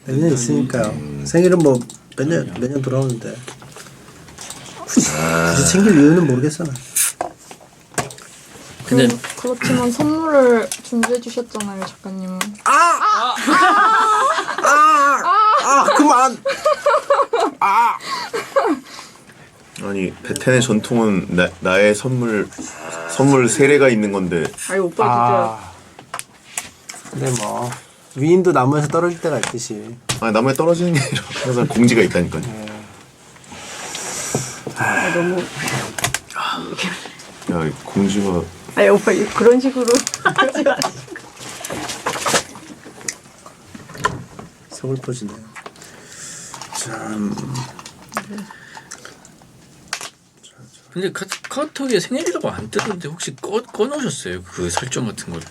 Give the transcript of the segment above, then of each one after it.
몇 년 있으니까요. 생일은 뭐 매년 돌아오는데 굳이 챙길 이유는 모르겠어. 나. 근데 그렇지만 선물을 준비해 주셨잖아요, 작가님은. 그만. 아니 베텐의 전통은 나의 선물 세례가 있는 건데. 아니 오빠 근데 뭐 위인도 나무에서 떨어질 때가 있듯이. 아니 나무에 떨어지는 게 아니라 항상 공지가 있다니까요. 진짜 너무. 야 공지가. 아니 오빠 그런 식으로 하지 마. 서글퍼지네요. 참. 근데 카카오톡에 생일이라고 안 뜨던데 혹시 꺼놓으셨어요? 그 설정 같은 걸?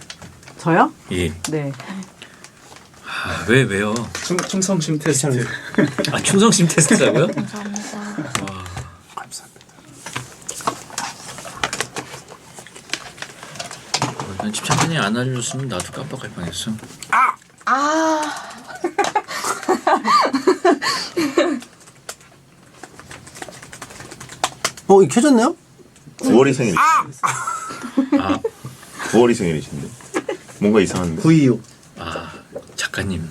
저요? 예. 네. 아, 왜요? 충성심 테스트. 아 충성심 테스트라고요? 감사합니다. 감사합니다. 난 집착맨이 안 알려줬으면 나도 깜빡할 뻔했어. 이 켜졌네요? 9월이 생일이신데. 9월이 생일이신데. 뭔가 이상한데. 926. 아 작가님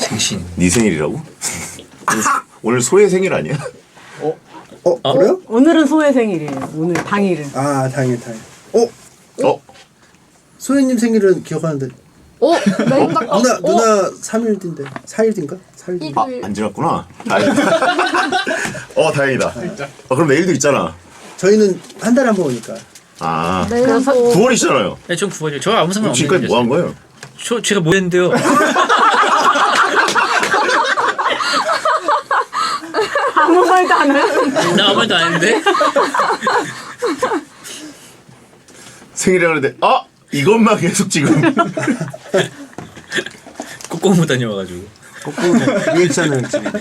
생신. 네 생일이라고? 오늘 소의 생일 아니야? 그래요? 오늘은 소의 생일이에요. 오늘 당일은. 당일. 어? 소연님 생일은 기억하는데. 네, 누나 3일 뒤인데 4일 뒤인가? 4일 뒤. 안 지났구나. 다행이다. 다행이다. 그럼 내일도 있잖아. 저희는 한 달에 한 번 오니까. 그래서 9월이시잖아요. 네, 전 9월이요. 저 아무 상관 없는데. 지금까지 뭐 한 거예요? 제가 뭐 했는데요? 아무 말도 안 해요. 나 아무 말도 안 했는데. 생일이라 그러는데 이것만 계속 지금. 꼬꼬무 다녀와가지고. 리액션을 지금.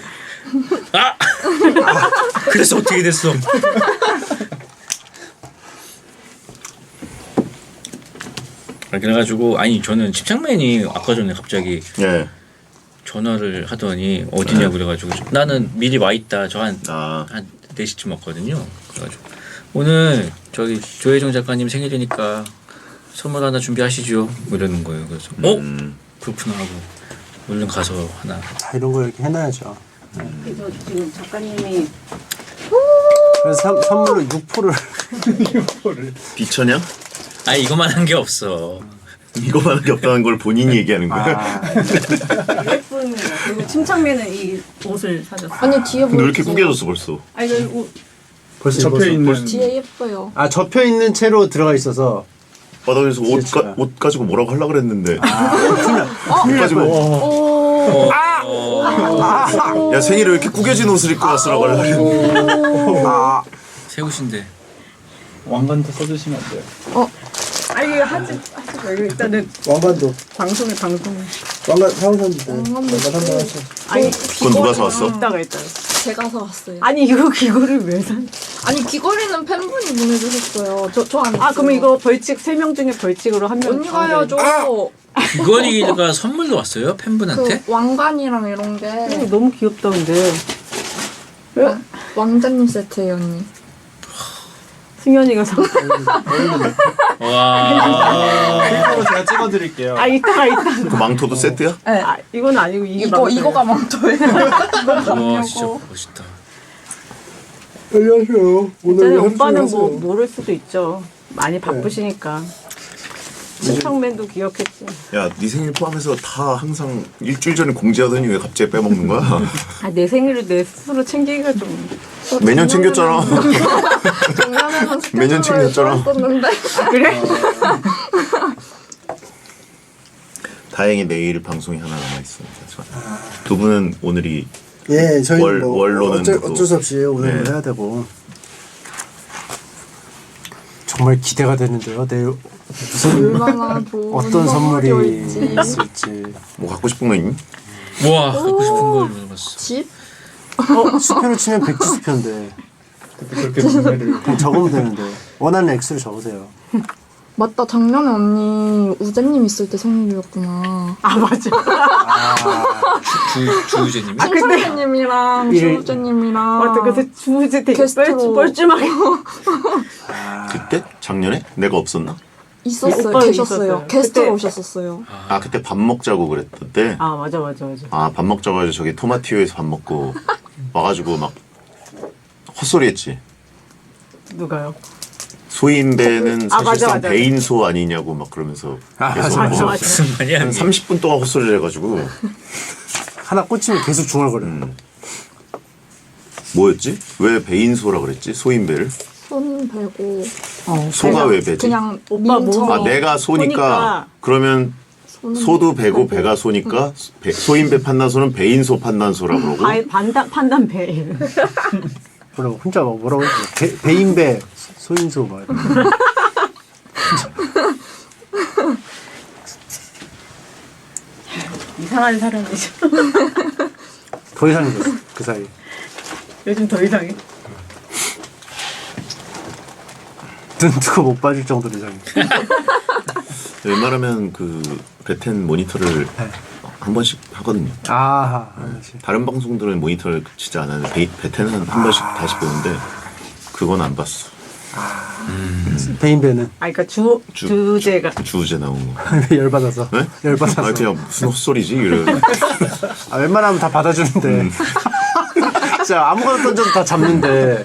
그래서 어떻게 됐어? 그래가지고 저는 집착맨이 아까 전에 갑자기 예. 전화를 하더니 어디냐 그래가지고 나는 미리 와 있다. 저 한 4시쯤 왔거든요. 그래가지고 오늘 저기 조혜정 작가님 생일이니까 선물 하나 준비하시죠. 뭐 이러는 거예요. 그래서 그렇구나 하고 얼른 가서 하나. 이런 거 이렇게 해놔야죠. 그래서 지금 작가님이 그래서 선물로 육포를. 비천이야? 이거만 한 게 없어. 이거만 하게 없다는 걸 본인이 얘기하는 거야. 예쁜 그리고 침착맨은 이 옷을 사줬어. 아니 뒤에 근데 왜 이렇게 보여주세요. 구겨졌어 벌써? 아니 그 벌써 접혀 있는. 뒤에 예뻐요. 접혀 있는 채로 들어가 있어서. 바닥에서 옷 가지고 뭐라고 하려고 그랬는데. 옷 가지고. 야 생일에 왜 이렇게 구겨진 옷을 입고 왔으라고 하려고. 세우신데. 왕관도 써주시면 안 돼요. 아니 하지 말고 일단은 왕관도. 방송에 왕관 사오셨는데. 왕관도 왕관 한번 하셔. 아니 그건 누가 사왔어? 이따가 제가 사왔어요. 아니 이거를 왜 사? 아니 귀걸이는 팬분이 보내주셨어요. 저 안. 그럼 이거 벌칙 3명 중에 벌칙으로 한 명. 언니가 해야죠. 귀걸이가 선물로 왔어요? 팬분한테? 그 왕관이랑 이런 게 너무 귀엽다 근데. 왕자님 세트예요, 언니. 승현이가 사. 와. 제가 찍어드릴게요. 이따가. 그 망토도 세트야? 네. 이건 아니고 이게 이거가 망토예요. 와 진짜 멋있다. 안녕하세요. 일단은 오빠는 뭐 모를 수도 있죠. 많이 바쁘시니까. 침착맨도 기억했지. 야, 네 생일 포함해서 다 항상 일주일 전에 공지하더니 왜 갑자기 빼먹는 거야? 내 생일을 내 스스로 챙기기가 좀. 매년 챙겼잖아. 작년에는 매년 챙겼잖아. 했었는데. 그래? 다행히 내일 방송이 하나 남아있어. 두 분은 오늘이 저희는 월로는 어쩔 수 없이 오늘 해야 되고. 정말 기대가 되는데요. 내일 무슨 얼마나 좋은 어떤 선물이 올지. 있을지. 뭐 갖고 싶은 거 있니? 와 갖고 싶은 걸 물어봤어. 집? 수표로 치면 백지 수표인데 그렇게 문제를. 그냥 적으면 되는데 원하는 액수를 적으세요. 맞다. 작년에 언니 우재님 있을 때 생일이었구나. 아 맞아. 주우재님이? 신선생님이랑 주우재님이랑 맞아. 그래서 주제 되게 게스트로. 뻘쭘하게. 그때? 작년에? 내가 없었나? 있었어요. 오빠는 계셨어요. 있었어요. 게스트로 그때- 오셨었어요. 아 그때 밥 먹자고 그랬던 때? 아 맞아. 아 밥 먹자고 해서 저기 토마티오에서 밥 먹고 와가지고 막 헛소리했지. 누가요? 소인배는 아, 맞아, 사실상 맞아. 배인소 아니냐고 막 그러면서 계속 맞아, 뭐 맞아. 무슨 말이야? 한 30분 동안 헛소리를 해가지고 하나 꽂히면 계속 중얼거려. 뭐였지? 왜 배인소라 그랬지? 소인배를? 손 베고 소가 왜 배지? 그냥 오빠 민처럼 아 내가 소니까 소니까. 그러면 손은 소도 배고 베고. 배가 소니까 소인배 판단소는 배인소 판단소라 그러고 판단 배일. 뭐라고 혼자 막 뭐라고 했지? 배인배 소인소 말. 이상한 사람이죠. 더 이상해졌어 그 사이. 요즘 더 이상해. 눈 뜨고 못 빠질 정도로 이상해. 웬만하면 그 베텐 모니터를 한 번씩 하거든요. 아하. 그렇지. 다른 방송들은 모니터를 진짜 안 하는데 베텐은 한 번씩 다시 보는데 그건 안 봤어. 배인배는 아 그러니까 주제가 주제 나온 거. 열받아서. 네? 열받아서. 아 그냥 무슨 헛소리지? 이래. 아, 웬만하면 다 받아주는데. 진짜 아무거나 던져도 다 잡는데.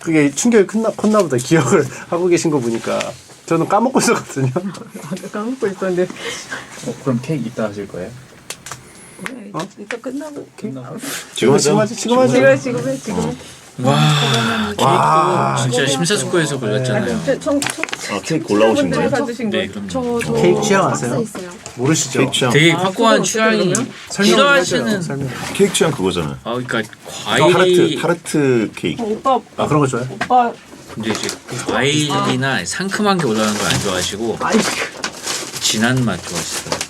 그게 충격이 컸나 보다. 기억을 하고 계신 거 보니까. 저는 까먹고 있었거든요. 아까 까먹고 있었는데. 그럼 케이크 이따 하실 거예요? 이따 끝나고. 지금 하자. 지금 하자. 지금 해. 와, 케이크 진짜 심사숙고해서 골랐잖아요. 아 케이크 골라오신 분들이 거예요? 사주신 네, 거. 그럼요. 케이크 취향 아세요? 있어요. 모르시죠? 케이크 취향. 되게 확고한 취향이 싫어하시는. 설명. 케이크 취향 그거잖아. 아, 그러니까 과일이 타르트 케이크. 오빠 아 그런 거 좋아해? 오빠 근데 이제 과일이나 상큼한 게 올라가는 걸 안 좋아하시고 아이 진한 맛 좋아하시더라고요.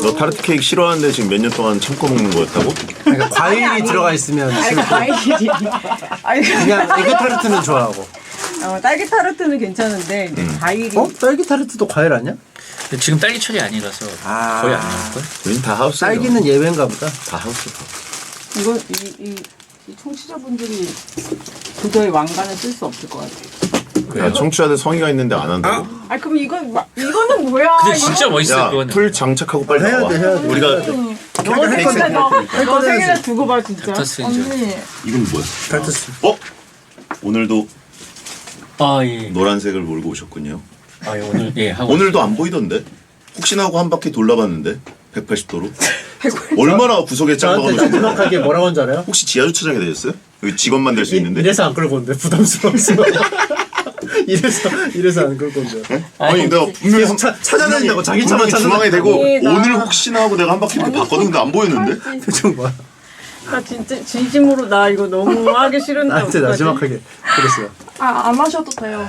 너 타르트 케이크 싫어하는데 지금 몇 년 동안 참고 먹는 거였다고? 그러니까 과일이 들어가 있으면 싫고 과일이. 아니 그냥 에그 타르트는 좋아하고. 딸기 타르트는 괜찮은데 이제 과일이. 어? 딸기 타르트도 과일 아니야? 근데 지금 딸기철이 아니라서 아. 거의 안 나올걸? 우린 다 하우스예요. 딸기는 예외인가 보다. 다 하우스. 이건 이 청취자분들이 도저히 왕관을 쓸 수 없을 것 같아. 야 청취자들 성의가 있는데 안 한다고? 아 그럼 이거는 뭐야? 근데 진짜 멋있어요 야, 그거는. 풀 장착하고 빨리 해야 나와. 돼, 해야 돼. 우리가 너 진짜 너 생일에 두고 봐 진짜. 닥터스트레인저. 언니 이건 뭐야? 타르트. 어? 오늘도 아 예. 노란색을 몰고 오셨군요. 아 예, 오늘 예 하고. 오늘도 안 보이던데? 혹시나 하고 한 바퀴 돌아봤는데 180도로. 얼마나 구석에 저한테 짱박아놓으신 거야? 정확하게 뭐라고 한줄 알아요? 혹시 지하 주차장에 되셨어요? 여기 직원만 될 수 있는데? 이래서 안 끌고 온대. 부담스러워서. 이래서 안 끌고 온대. 아니 내가 분명히 계속 찾아다닌다고 자기 차만 중앙에 대고 아니, 나- 오늘 혹시나 하고 내가 한 바퀴 이렇게 봤거든 근데 안 보였는데? 표정 봐. 나 진짜 진심으로 나 이거 너무 하기 싫은데 나한테 어떡하지? 나지막하게 그랬어요. 안 하셔도 돼요.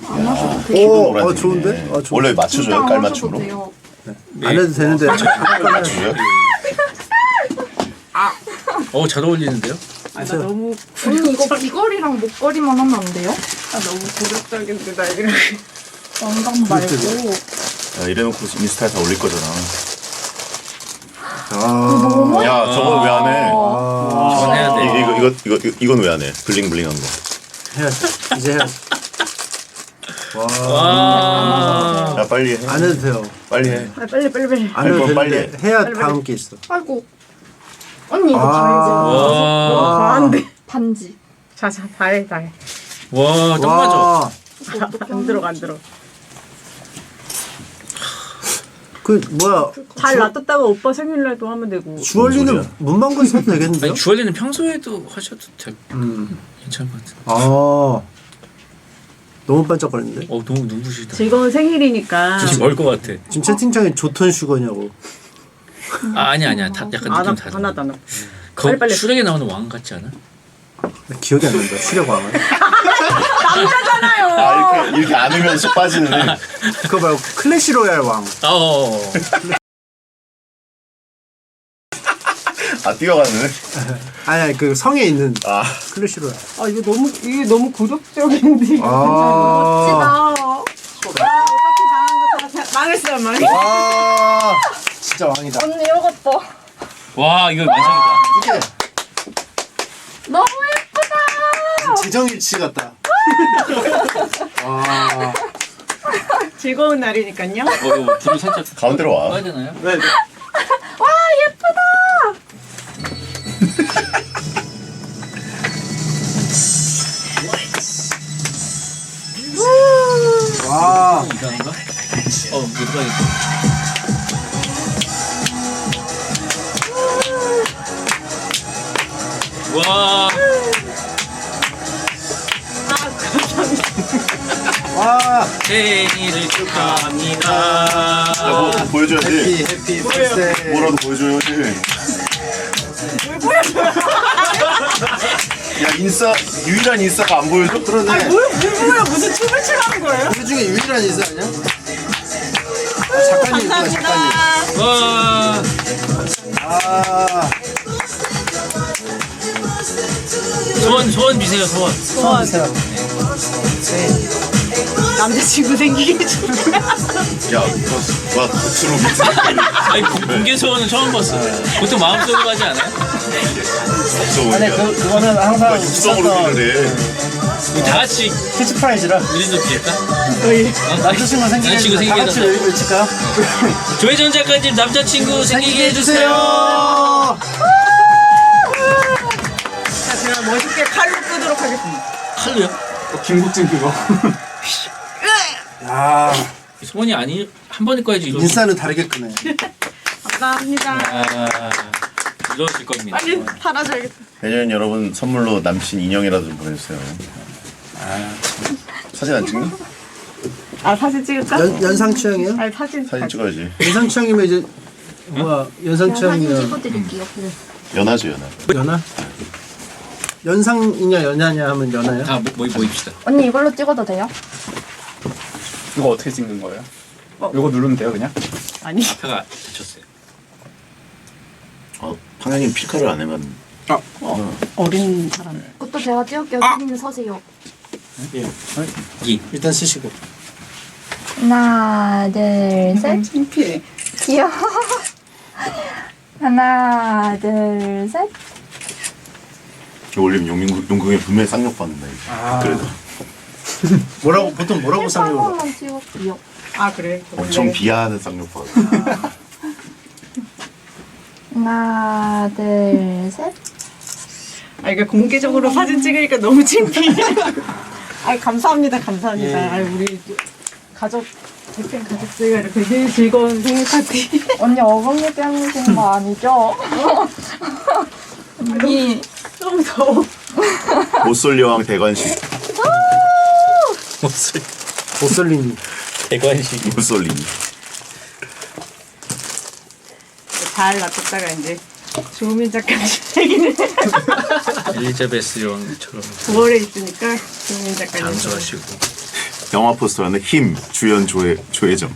안 하셔도 돼요. 오, 노란색이네. 좋은데? 아, 좋은데? 원래 진짜 맞춰줘요 안 하셔도 깔맞춤으로? 돼요. 안 해도 되는데. 맞춰줘요? 잘 어울리는데요? 아, 나 너무 언니 이거 귀걸이랑 목걸이만 하면 안 돼요? 너무 고력적인데 나 이렇게. 왕관 말고. 야 이래놓고 인스타에 다 올릴 거잖아. 아, 야 저거 왜 안 해? 저건 해야 돼. 이건 왜 안 해? 블링블링한 거. 해야지. 이제 해야지. 와. 야 빨리 해. 안 해도 돼요. 빨리 해. 아, 빨리. 안 해도 그럼 빨리 되는데 해야 다음 게 있어. 아이고. 언니 이거 와. 과한데. 반지. 자자 다 해. 와, 딱 맞아. 와, 안 들어. 그 뭐야? 잘 놔뒀다가 오빠 생일날도 하면 되고. 주얼리는 문방구에 사도 되겠는데요? 아니 주얼리는 평소에도 하셔도 괜찮을 것 같은데. 아, 너무 반짝거리는데? 너무 눈부시다. 즐거운 생일이니까. 지금 멀것 같아. 지금 채팅창에 조턴 슈거냐고. 아니야. 약간 느낌 다르. 하나도 안 와. 거 빨리. 슈렉에 나오는 왕 같지 않아? 기억이 안 난다. 수려광은. 아 이렇게 안으면 쏙 빠지는 애. 그거 말고 클래시 로얄 왕. 뛰어가는. 아니 그 성에 있는 아. 클래시로. 아 이게 너무 고독적인데. 아. 멋지다. 망했어요, 망했어. 와. 진짜 왕이다. 언니 이것도 와 이거 완성이다. 이게 너무 예쁘다. 지정일치 같다. 와. 즐거운 날이니까요. 이거 불을 살짝 가운데로 와. 꺼야 되나요? 네. 와 예쁘다. 와. 이상한가? 누가 와. 와. 생일을 축하합니다. 야, 뭐 보여줘야지. 해피 birthday. 뭐라도 보여줘야지. 야 인싸 유일한 인싸가 안 보여줘? 그러네. 뭐야 무슨 춤을 추라는 거예요? 우리 중에 유일한 인사 아니야? 작가님이구나 작가님. 와. 아. 소원 비세요 소원. 소원 세요. 남자친구 생기게 해주는 야, 와 겉으로 밑에. 아니 공개 소원은 처음 봤어. 보통 마음속으로 하지 않아요? 아니 그거는 항상 육성으로 있었던 그래. 우리 다 같이 캐치프라이즈라. 우리도 빌까? 남자친구 생기게 남자친구 해주세요. 다 같이 생기게 외칠까요? 조혜정 작가님 남자친구 생기게 해주세요. 자, 제가 멋있게 칼로 끄도록 하겠습니다. 칼로요? 김국진 그거. 야. 소원이 아니 한 번에 꺼야지 이루어질. 인싸는 다르게 끄네. 감사합니다. 이루어질 겁니다. 빨리 사라져야겠다. 내년 여러분 선물로 남친 인형이라도 좀 보내주세요. 사진 안 찍니? 아 사진 찍을까? 연상 취향이요? 아니 사진. 사진 찍어야지. 연상 취향이면 이제 뭐야 연상 사진 취향이면 찍어드릴게요. 연하죠 연하. 연하? 연상이냐 연하냐 하면 연하요? 다 모입시다. 언니 이걸로 찍어도 돼요? 이거 어떻게 찍는 거예요? 이거 누르면 돼요 그냥? 아니. 제가 다쳤어요. 방향님 필카를 안 해면. 어린 사람. 그것도 제가 찍을게요. 선생님 서세요. 일단 쓰시고. 하나 둘 셋. 창피해. 귀여워. 하나 둘 셋. 올리면 용궁에 분명히 쌍욕 받는다 이거. 그래도 뭐라고 보통 뭐라고 상용을? 한 번만 찍을게요. 아 그래. 엄청 비하하는 쌍욕 받아. 하나 둘 셋. 아 이게 공개적으로 사진 찍으니까 너무 창피해. 아 감사합니다, 감사합니다. 예. 아 우리 가족 대팬 가족들과 이렇게 되게 즐거운 생일 파티. 언니 어금니 때문인 거 아니죠? 언니 너무 더워. 못쏠여왕 대관식. 보슬린. 대관식. 못쏠림. 잘 놔뒀다가 이제 조민 작가님 생일을 엘리자베스 여왕처럼 9월에 있으니까 조민 작가님. 장수하시고. 영화 포스터라는 힘 주연 조혜정.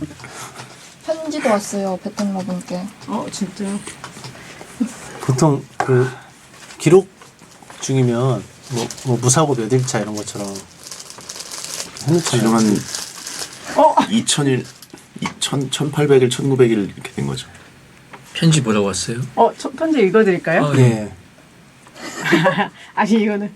편지도 왔어요 베텐러분께. 진짜요? 보통 그 기록 중이면 뭐 무사고 몇 일차 이런 것처럼 지금 한 어? 2000일, 1800일, 1900일 이렇게 된 거죠. 편지 뭐라고 왔어요? 첫 편지 읽어드릴까요? 예. 아니 이거는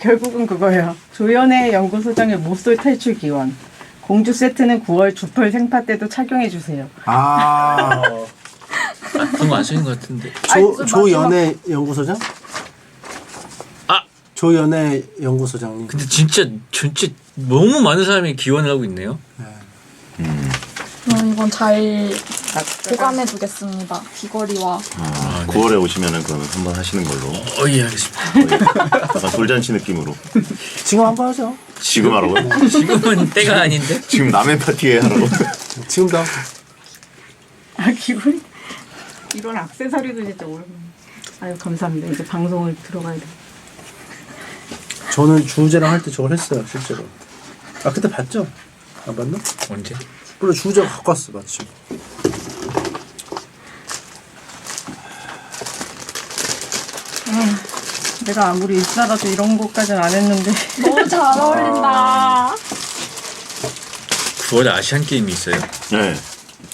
결국은 그거예요. 조연의 연구소장의 모쏠 탈출 기원. 공주 세트는 9월 주펄 생파 때도 착용해 주세요. 아. 그런 거 안 쓰는 것 같은데. 조연애 연구소장? 아! 조연애 연구소장님. 근데 진짜 너무 많은 사람이 기원을 하고 있네요. 이건 잘 보관해 두겠습니다. 귀걸이와. 9월에 오시면은 그러면 한번 하시는 걸로. 예 알겠습니다. 약간 돌잔치 느낌으로. 지금 한번 하죠. 지금 하라고? 지금은 때가 아닌데. 지금 남의 파티에 하라고? 지금도 하고. 귀걸이? 이런 액세서리도 진짜 오랜만에. 아유 감사합니다. 이제 방송을 들어가야 돼. 저는 주우재랑 할 때 저걸 했어요 실제로. 아 그때 봤죠? 안 봤나? 언제? 그래 주우재가 갖고 왔어 마침. 내가 아무리 일사라도 이런 것까지는 안 했는데. 너무 잘 어울린다. 9월에 아시안 게임이 있어요? 네.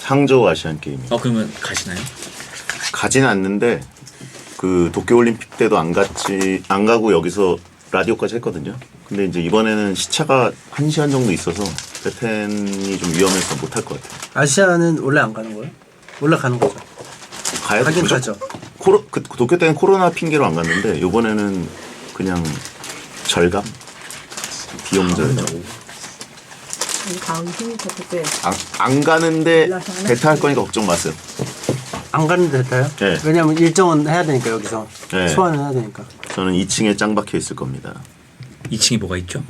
항저우 아시안 게임이. 그러면 가시나요? 가지는 않는데 그 도쿄올림픽 때도 안 가고 여기서 라디오까지 했거든요. 근데 이제 이번에는 시차가 1시간 정도 있어서 배텐이 좀 위험해서 못 할 것 같아요. 아시아는 원래 안 가는 거예요? 원래 가는 거죠. 가긴 가죠. 그 도쿄 때는 코로나 핑계로 안 갔는데 이번에는 그냥 절감 비용 절감. 다음 생일 때 안 가는데 배타 할 거니까 걱정 마세요. 안 가는데 됐다요? 네. 왜냐면 일정은 해야 되니까 여기서 네. 소환을 해야 되니까. 저는 2층에 짱 박혀 있을 겁니다. 2층에 뭐가 있죠?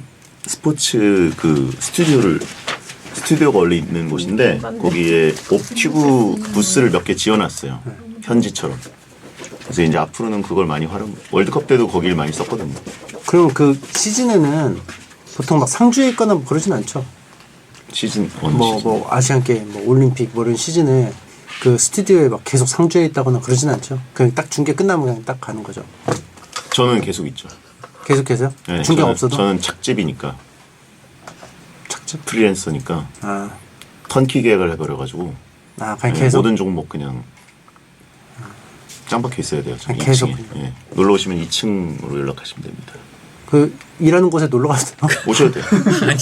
스포츠 그 스튜디오가 원래 있는 곳인데 거기에 옵튜브 부스를 몇 개 지어놨어요. 현지처럼. 그래서 이제 앞으로는 그걸 많이 월드컵 때도 거기를 많이 썼거든요. 그럼 그 시즌에는 보통 막 상주에 있거나 뭐 그러진 않죠? 시즌 어느 뭐 시즌? 아시안 게임, 뭐 올림픽 뭐 이런 시즌에 그 스튜디오에 막 계속 상주에 있다거나 그러진 않죠? 그냥 딱 중계 끝나면 그냥 딱 가는 거죠. 저는 계속 있죠. 계속해서요? 네, 중계가 저는, 없어도? 저는 착즙이니까. 착즙 프리랜서니까 아, 턴키 계약을 해버려가지고 그냥 네, 계속. 모든 종목 그냥 짱 박혀 있어야 돼요. 저는 계속 2층에. 예. 놀러 오시면 2층으로 연락하시면 됩니다. 그 일하는 곳에 놀러 가세요? 오셔도 돼요. 아니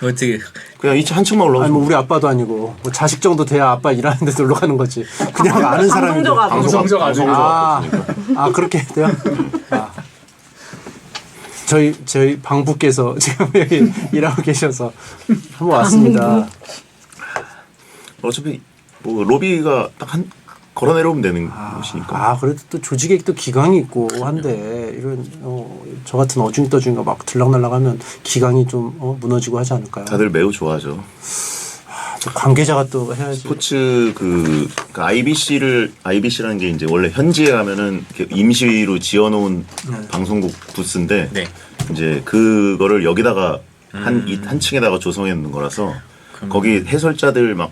어떻게 그냥 2층 한 층만 올라오시면 아니 뭐 우리 아빠도 아니고 뭐 자식 정도 돼야 아빠 일하는 데 놀러 가는 거지. 그냥 아는 사람인데. 방송적 아주 아 그렇게 돼요? 아. 저희 방부께서 지금 여기 일하고 계셔서 한번 왔습니다. 어차피 뭐 로비가 딱 걸어 내려오면 되는 곳이니까. 그래도 또 조직에 또 기강이 있고 한데 이런 저 같은 어중이 떠중이가 막 들락날락하면 기강이 좀 무너지고 하지 않을까요? 다들 매우 좋아하죠. 또 관계자가 또 해야지. 스포츠 IBC라는 게 이제 원래 현지에 가면은 이렇게 임시로 지어놓은 방송국 부스인데 네. 이제 그거를 여기다가 한 층에다가 조성해 놓는 거라서 거기 해설자들 막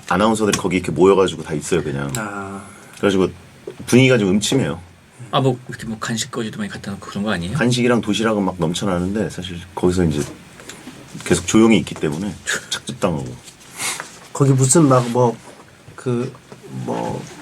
아나운서들이 거기 이렇게 모여가지고 다 있어요 그냥. 그래가지고 분위기가 좀 음침해요. 뭐 이렇게 뭐 간식거리도 많이 갖다 놓고 그런 거 아니에요? 간식이랑 도시락은 막 넘쳐나는데 사실 거기서 이제 계속 조용히 있기 때문에 착즙당하고. 거기 무슨 막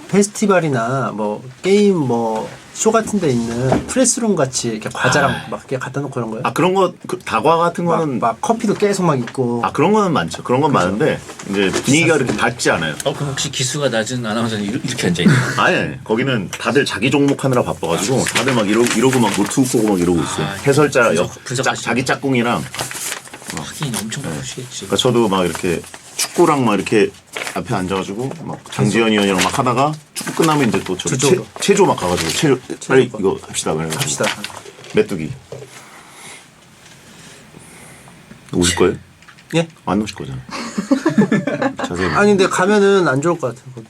페스티벌이나 뭐 게임 뭐 쇼 같은 데 있는 프레스룸 같이 이렇게 과자랑 막 이렇게 갖다 놓고 그런 거예요? 그런 거 다과 같은 거는 막 커피도 계속 막 있고. 그런 거는 많죠. 그런 건 많은데 이제 분위기가 그렇게 밝지 않아요. 그럼 혹시 기수가 낮은 아나운서는 이렇게 앉아 있나요? 아니 거기는 다들 자기 종목 하느라 바빠가지고 다들 막 이러고 막 노트북 보고 막 이러고 있어요. 해설자 분석하시고. 자기 짝꿍이랑. 하긴 엄청 바쁘시겠지. 그러니까 저도 막 이렇게 축구랑 막 이렇게 앞에 앉아가지고 막 장지현 의원이랑 막 하다가 축구 끝나면 이제 또 저쪽으로. 체조 막 가가지고 빨리 이거 합시다. 합시다. 메뚜기. 오실 거예요? 예? 안 오실 거잖아. 자세히. 아니 근데 가면은 안 좋을 것 같아요 거기.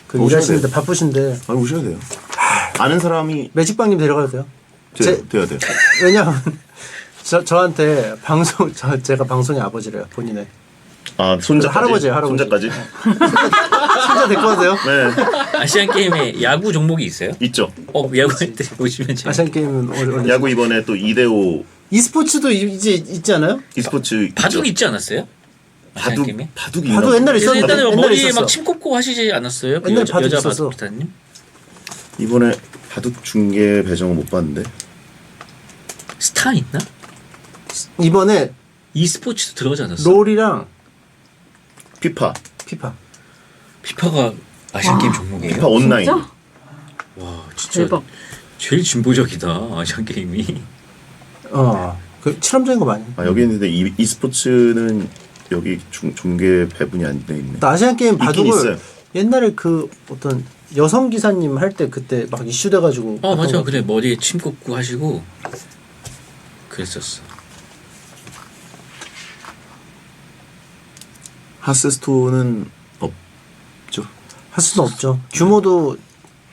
그 오셔야 일하시는데 돼요. 바쁘신데 아니 오셔야 돼요. 아는 사람이 매직방님 데려가도 돼요? 돼야 돼요. 왜냐면 저한테 제가 방송의 아버지래요 본인의. 손자까지. 할아버지예요, 할아버지. 손자까지. 진짜 데리고 와도 돼요? 네. 아시안 게임에 야구 종목이 있어요? 있죠. 야구할 때 오시면 제가 아시안 게임은 원래 야구 이번에 또 2대5 e스포츠도 이제 있지 않아요? e스포츠 바둑 있지 않았어요? 아시안 게임에? 바둑이 바둑 옛날에 있었는데. 옛날에 옛날에 머리에 있었어. 막 침 꽂고 하시지 않았어요? 그 옛날에 여자 바둑 있었어. 바둑 기사님? 이번에 바둑 중계 배정을 못 봤는데. 스타 있나? 이번에 e스포츠도 들어가지 않았어? 롤이랑 피파 피파가 아시안 게임 종목이에요? 피파 온라인. 진짜? 와 진짜 제일 진보적이다 아시안 게임이. 그 실험적인 거 많이. 여기 있는데 e스포츠는 여기 중계 배분이 안 돼 있네. 나 아시안 게임 있긴 바둑을 있어요. 옛날에 그 어떤 여성 기사님 할 때 그때 막 이슈돼가지고. 맞아 그래 머리에 침 꽂고 하시고 그랬었어. 하스스톤은 없죠. 할 수는 없죠. 규모도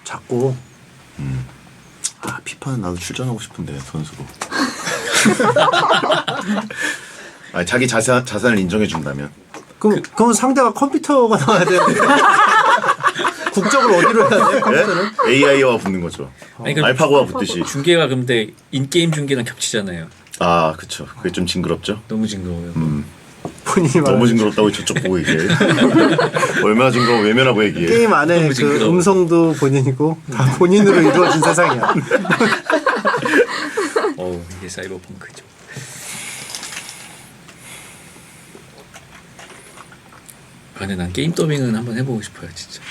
작고. 피파는 나도 출전하고 싶은데 선수로. 자기 자산을 인정해 준다면. 그럼 상대가 컴퓨터가 나와야 되는데. 국적을 어디로 해야 돼? 컴퓨터는? AI와 붙는 거죠. 아니, 그 알파고와 붙듯이. 중계가 근데 인게임 중계랑 겹치잖아요. 아, 그쵸. 그게 좀 징그럽죠. 너무 징그러워요. 본인이 너무 말하는 징그럽다고 저쪽 보고 얘기해. 얼마나 징그러워 외면하고 얘기해. 게임 안에 너무 그 징그러워. 음성도 본인이고 다 본인으로 이루어진 세상이야. 이게 사이버펑크죠. 근데 난 게임 더빙은 한번 해보고 싶어요, 진짜.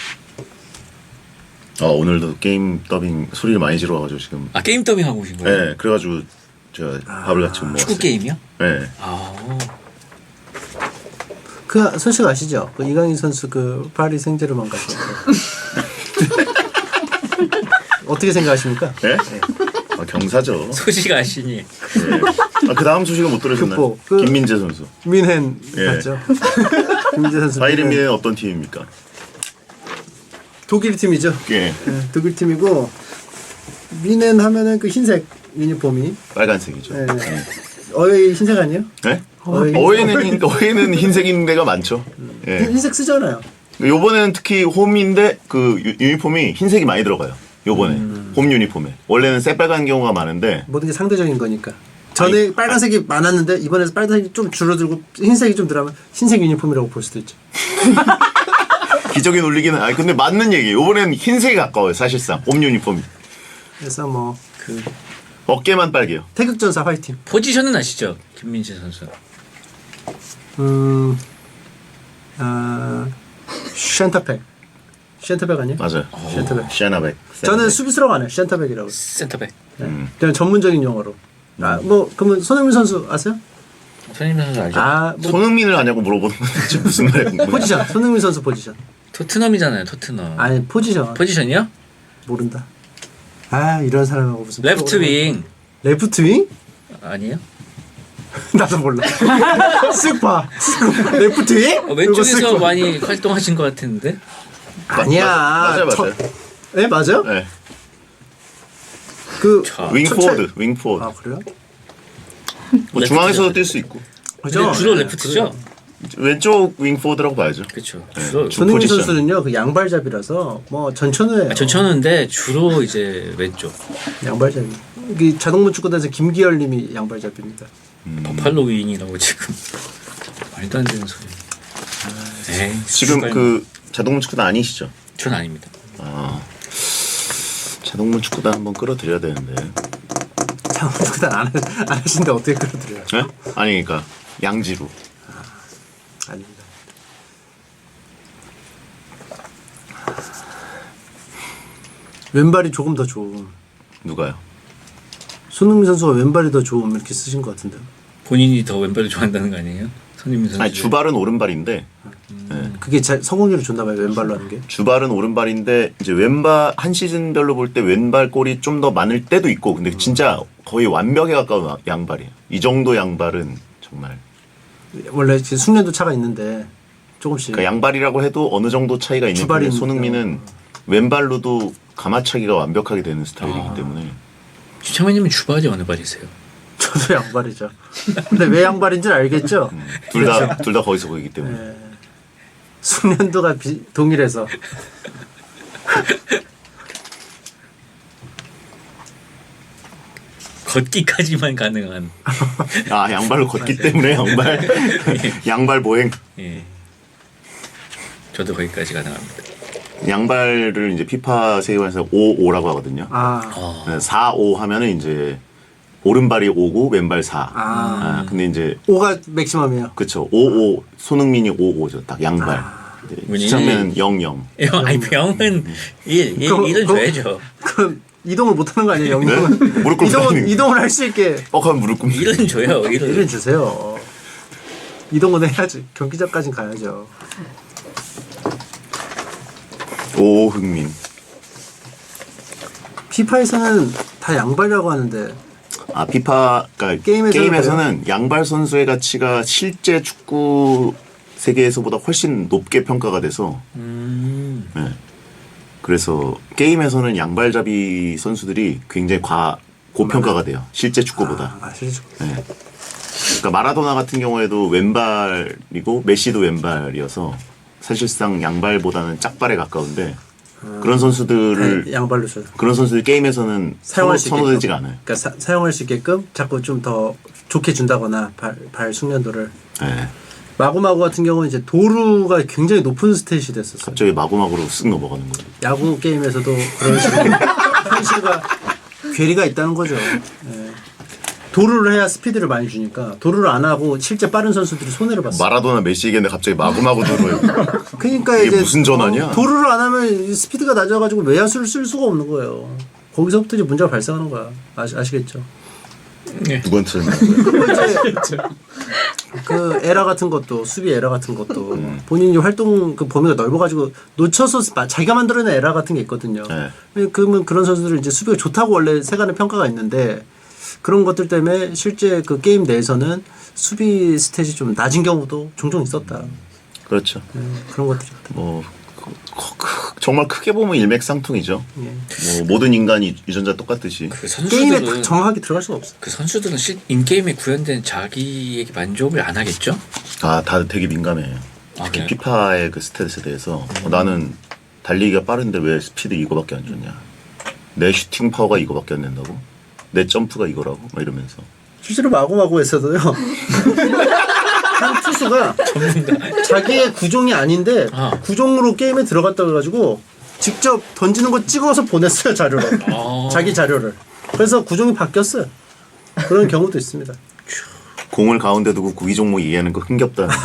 오늘도 게임 더빙 소리를 많이 지르어가지고 지금. 아, 게임 더빙 하고 오신 거예요? 네, 그래가지고 제가 밥을 같이 못 먹었어요. 축구 게임이요? 네. 아, 그 소식 아시죠? 그 이강인 선수 그 파리 생제르맹 갔던 거. 어떻게 생각하십니까? 네? 경사죠. 소식 아시니? 네. 그 다음 소식은 못 들으셨나요? 그 그- 김민재 선수. 민헨 예. 맞죠? 김민재 선수. 바이에른 민헨. 뮌헨은 어떤 팀입니까? 독일 팀이죠. 예. 예, 독일 팀이고 민헨 하면은 그 흰색 유니폼이 빨간색이죠. 예. 어이 흰색 아니에요? 네? 어이. 어웨이는 흰색인 데가 많죠. 예. 흰색 쓰잖아요. 요번에는 특히 홈인데 그 유니폼이 흰색이 많이 들어가요. 요번에 홈 유니폼에. 원래는 새빨간 경우가 많은데 모든 게 상대적인 거니까. 전에 빨간색이 많았는데 이번에서 빨간색이 좀 줄어들고 흰색이 좀 들어가면 흰색 유니폼이라고 볼 수도 있죠. 기적이 놀리기는 근데 맞는 얘기예요. 요번에는 흰색이 가까워요. 사실상 홈 유니폼이. 그래서 뭐 어깨만 빨개요. 태극전사 화이팅. 포지션은 아시죠? 김민재 선수. 쉔터백. 쉔터백 아니에요? 맞아요. 쉔터백. 샤나백. 저는 수비수라고 안 해요. 쉔터백이라고. 센터백. 그냥 전문적인 용어로. 뭐 그러면 손흥민 선수 아세요? 손흥민 선수 알죠? 뭐 손흥민을 아냐고 물어보는 건 대체 무슨 말이야? 포지션. 손흥민 선수 포지션. 토트넘이잖아요, 토트넘. 아니 포지션. 포지션이요? 모른다. 이런 사람하고 무슨 레프트 윙. 레프트 윙? 아니에요? 나도 몰라. 쓱 봐. 레프트 윙? 왼쪽에서 이거 쓱 봐. 많이 활동하신 것 같은데. 아니야. 맞아요. 네 맞아요? 네. 그 자, 윙 포워드, 윙 포워드. 그래요? 뭐 중앙에서도 뛸 수 있고. 그죠? 근데 주로 레프트죠? 왼쪽 윙 포워드라고 봐야죠. 그렇죠. 네. 주로 손흥민 포지션. 선수는요 그 양발잡이라서 뭐 전천후예요. 전천후인데 주로 이제 왼쪽. 양발잡이. 이 자동문 축구단에서 김기열님이 양발잡이입니다. 버팔로 윙이라고 지금 말도 안 되는 소리. 에이, 지금 주간- 그 자동문 축구단 아니시죠? 전 아닙니다. 자동문 축구단 한번 끌어들여야 되는데. 자동문 축구단 안 하신데 어떻게 끌어들여요? 네? 아니 그러니까 양지로. 아닙니다. 왼발이 조금 더 좋음. 누가요? 손흥민 선수가 왼발이 더 좋음 이렇게 쓰신 것 같은데. 본인이 더 왼발을 좋아한다는 거 아니에요? 손흥민 선수. 아니 주발은 오른발인데 그게 성공률이 좋나 봐요. 왼발로 하는 게. 주발은 오른발인데 이제 왼발 한 시즌별로 볼 때 왼발 골이 좀 더 많을 때도 있고 근데 진짜 거의 완벽에 가까운 양발이에요. 이 정도 양발은 정말 원래 지금 숙련도 차가 있는데 조금씩. 그러니까 양발이라고 해도 어느 정도 차이가 있는데 주발이 손흥민은 왼발로도 가마차기가 완벽하게 되는 스타일이기 때문에 주창현님은 주발이 어느 발이세요? 저도 양발이죠. 근데 왜 양발인지는 알겠죠? 둘 다 거기서 보이기 때문에 네. 숙련도가 동일해서. 걷기까지만 가능한. 양발로 걷기 때문에 양발 보행 예. 저도 거기까지 가능합니다. 양발을 이제 피파 세계관에서 5-5라고 하거든요. 4-5 하면은 이제 오른발이 5고 왼발 4. 근데 이제 5가 맥시멈이에요. 그쵸 5-5 손흥민이 5-5죠. 딱 양발. 주창면은 0-0. 아니 병은 1은 줘야죠. 그럼 이동을 못 하는 거 아니에요, 네? 영웅은? 무릎 꿇고 다니는 이동을 할 수 있게 하면 무릎 꿇는 1은 줘요. 1을 주세요. 이동은 해야지. 경기장까지는 가야죠. 오흥민. 피파에서는 다 양발이라고 하는데 피파 그러니까 게임에서는 양발 선수의 가치가 실제 축구 세계에서보다 훨씬 높게 평가가 돼서 네. 그래서 게임에서는 양발잡이 선수들이 굉장히 고평가가 돼요. 실제 축구보다. 실제 축구. 네. 그러니까 마라도나 같은 경우에도 왼발이고 메시도 왼발이어서 사실상 양발보다는 짝발에 가까운데 그런 선수들을 양발로 쳐. 그런 선수들 게임에서는 사용할 수 있게끔. 선호되지가 않아요. 그러니까 사용할 수 있게끔 자꾸 좀 더 좋게 준다거나 발 숙련도를. 네. 마구마구 같은 경우는 이제 도루가 굉장히 높은 스탯이 됐었어요. 갑자기 마구마구로 쓱 넘어가는 거예요. 야구 게임에서도 그런 식으로 현실과 괴리가 있다는 거죠. 예. 도루를 해야 스피드를 많이 주니까 도루를 안 하고 실제 빠른 선수들이 손해를 봤어요. 마라도나 메시에게는 갑자기 마구마구 도로에 그러니까 이게 이제 무슨 전환이야? 도루를 안 하면 스피드가 낮아가지고 외야수를 쓸 수가 없는 거예요. 거기서부터 이제 문제가 발생하는 거야. 아시겠죠? 누구한테 설명하세요? 이제 그 에라 같은 것도 수비 에라 같은 것도 본인이 활동 그 범위가 넓어가지고 놓쳐서 자기가 만들어낸 에라 같은 게 있거든요. 네. 그러면 그런 선수들은 이제 수비가 좋다고 원래 세간의 평가가 있는데 그런 것들 때문에 실제 그 게임 내에서는 수비 스탯이 좀 낮은 경우도 종종 있었다. 그렇죠. 그런 것들이 있다. 뭐 정말 크게 보면 일맥상통이죠. 예. 뭐 모든 인간이 유전자 똑같듯이. 그 게임에 선수들은 딱 정확하게 들어갈 수가 없어. 그 선수들은 인게임에 구현된 자기에게 만족을 안 하겠죠? 아, 다들 되게 민감해요. 아, 특히 그래요? 피파의 그 스탯에 대해서 나는 달리기가 빠른데 왜 스피드 이거밖에 안 줬냐? 내 슈팅 파워가 이거밖에 안 된다고? 내 점프가 이거라고? 막 이러면서. 실제로 마구마구에서도요. 한 투수가 자기의 구종이 아닌데 구종으로 게임에 들어갔다 그래가지고 직접 던지는 거 찍어서 보냈어요 자료로. 자기 자료를. 그래서 구종이 바뀌었어요. 그런 경우도 있습니다. 공을 가운데 두고 구기 종목 이해하는 거 흥겹다는데.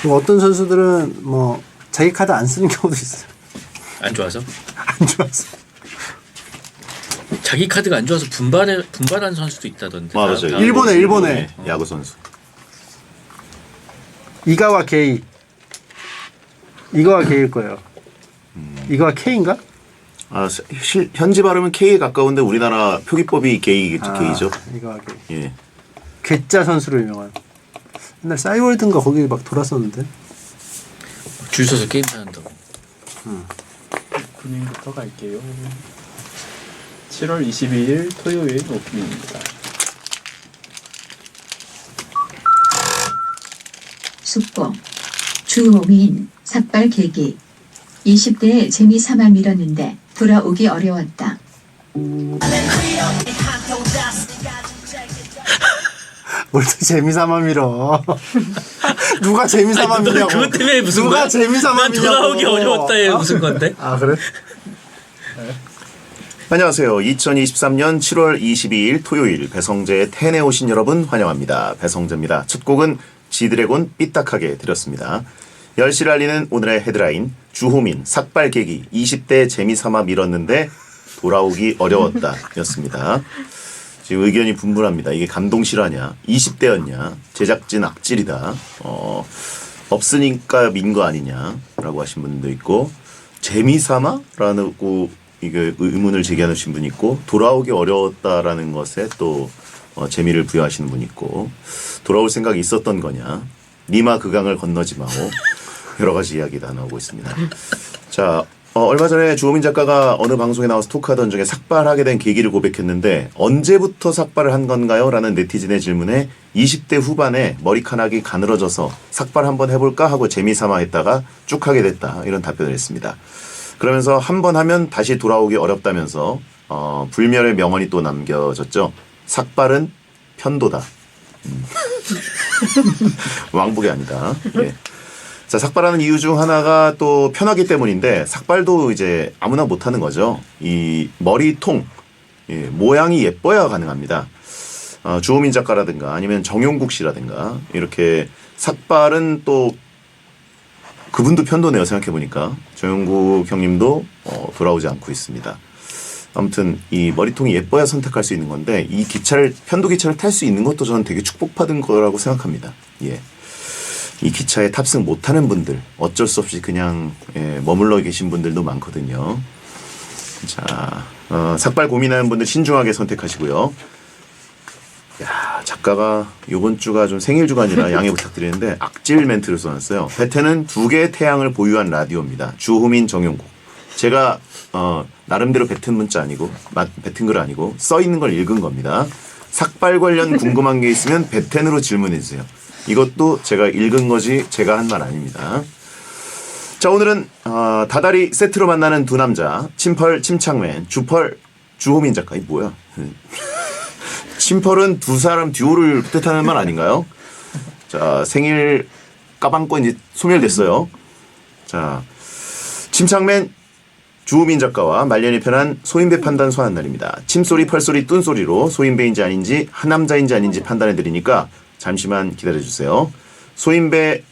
그리고 어떤 선수들은 뭐 자기 카드 안 쓰는 경우도 있어요. 안 좋아서? 안 좋아서. 자기 카드가 안 좋아서 분발한 선수도 있다던데. 맞아요. 일본에. 야구 선수. 이가와 게이. 이거와 게이일 거예요. 이거와 K인가? 아, 현지 발음은 K에 가까운데 우리나라 표기법이 게이겠죠. 게이죠. 이거와 게이. 예. 괴짜 선수로 유명한. 옛날 싸이월드인가 거기 막 돌았었는데. 줄 서서 게임 사는다고. 오프닝부터 갈게요. 7월 22일 토요일 오프닝입니다. 숙고 주호민 삭발 계기 20대에 재미삼아 밀었는데 돌아오기 어려웠다. 뭘 또 재미삼아 밀어. 누가 재미삼아 미냐고. 그것 때문에 무슨 누가 거야? 재미삼아 난 미냐고. 돌아오기 어려웠다에 무슨 건데? 아 그래? 안녕하세요. 2023년 7월 22일 토요일 배성재의 텐에 오신 여러분 환영합니다. 배성재입니다. 첫 곡은 지드래곤 삐딱하게 드렸습니다. 10시를 알리는 오늘의 헤드라인 주호민 삭발계기 20대 재미삼아 밀었는데 돌아오기 어려웠다 였습니다. 지금 의견이 분분합니다. 이게 감동 실화냐 20대였냐 제작진 악질이다 없으니까 민 거 아니냐라고 하신 분도 있고 재미삼아? 라고 이게 의문을 제기하신 분이 있고 돌아오기 어려웠다라는 것에 또 재미를 부여하시는 분이 있고 돌아올 생각이 있었던 거냐 니마 그 강을 건너지 마오 여러 가지 이야기가 나오고 있습니다. 자 얼마 전에 주호민 작가가 어느 방송에 나와서 토크하던 중에 삭발하게 된 계기를 고백했는데 언제부터 삭발을 한 건가요? 라는 네티즌의 질문에 20대 후반에 머리카락이 가늘어져서 삭발 한번 해볼까 하고 재미삼아 했다가 쭉 하게 됐다 이런 답변을 했습니다. 그러면서 한 번 하면 다시 돌아오기 어렵다면서 불멸의 명언이 또 남겨졌죠. 삭발은 편도다. 왕복이 아니다. 예. 자, 삭발하는 이유 중 하나가 또 편하기 때문인데 삭발도 이제 아무나 못하는 거죠. 이 머리통 모양이 예뻐야 가능합니다. 주호민 작가라든가 아니면 정용국 씨라든가 이렇게 삭발은 또 그분도 편도네요. 생각해보니까 정용국 형님도 돌아오지 않고 있습니다. 아무튼 이 머리통이 예뻐야 선택할 수 있는 건데 이 기차를 편도 기차를 탈 수 있는 것도 저는 되게 축복받은 거라고 생각합니다. 예. 이 기차에 탑승 못하는 분들 어쩔 수 없이 그냥 머물러 계신 분들도 많거든요. 자, 삭발 고민하는 분들 신중하게 선택하시고요. 야, 작가가 이번 주가 좀 생일 주간이라 양해 부탁드리는데 악질 멘트를 써놨어요. 베테는 2개의 태양을 보유한 라디오입니다. 주호민, 정용국. 제가 나름대로 뱉은 문자 아니고 뱉은 글 아니고 써 있는 걸 읽은 겁니다. 삭발 관련 궁금한 게 있으면 베텐으로 질문해 주세요. 이것도 제가 읽은 거지 제가 한 말 아닙니다. 자, 오늘은 다다리 세트로 만나는 두 남자, 침펄 침착맨, 주펄 주호민 작가. 이 뭐야? 침펄은 두 사람 듀오를 뜻하는 말 아닌가요? 자, 생일 까방권 이제 소멸됐어요. 자, 침착맨 주호민 작가와 말년이 편한 소인배 판단 소환 날입니다. 침소리, 펄소리, 뚠소리로 소인배인지 아닌지 한남자인지 아닌지 판단해 드리니까 잠시만 기다려 주세요. 소인배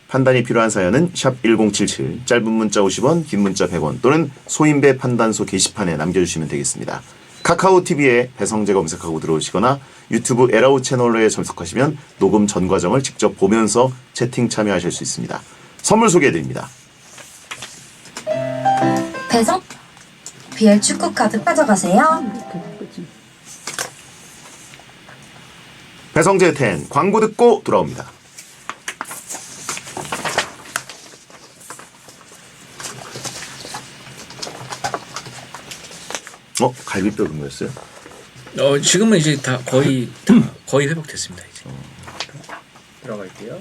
판단이 필요한 사연은 샵 1077, 짧은 문자 50원, 긴 문자 100원 또는 소인배 판단소 게시판에 남겨주시면 되겠습니다. 카카오 TV에 배성재 검색하고 들어오시거나 유튜브 에라우 채널에 접속하시면 녹음 전 과정을 직접 보면서 채팅 참여하실 수 있습니다. 선물 소개해드립니다. 배송? BL 축구 카드 가져가세요. 배성재 10 광고 듣고 돌아옵니다. 갈비뼈 근무였어요? 지금은 이제 다 거의 회복됐습니다. 이제. 들어갈게요.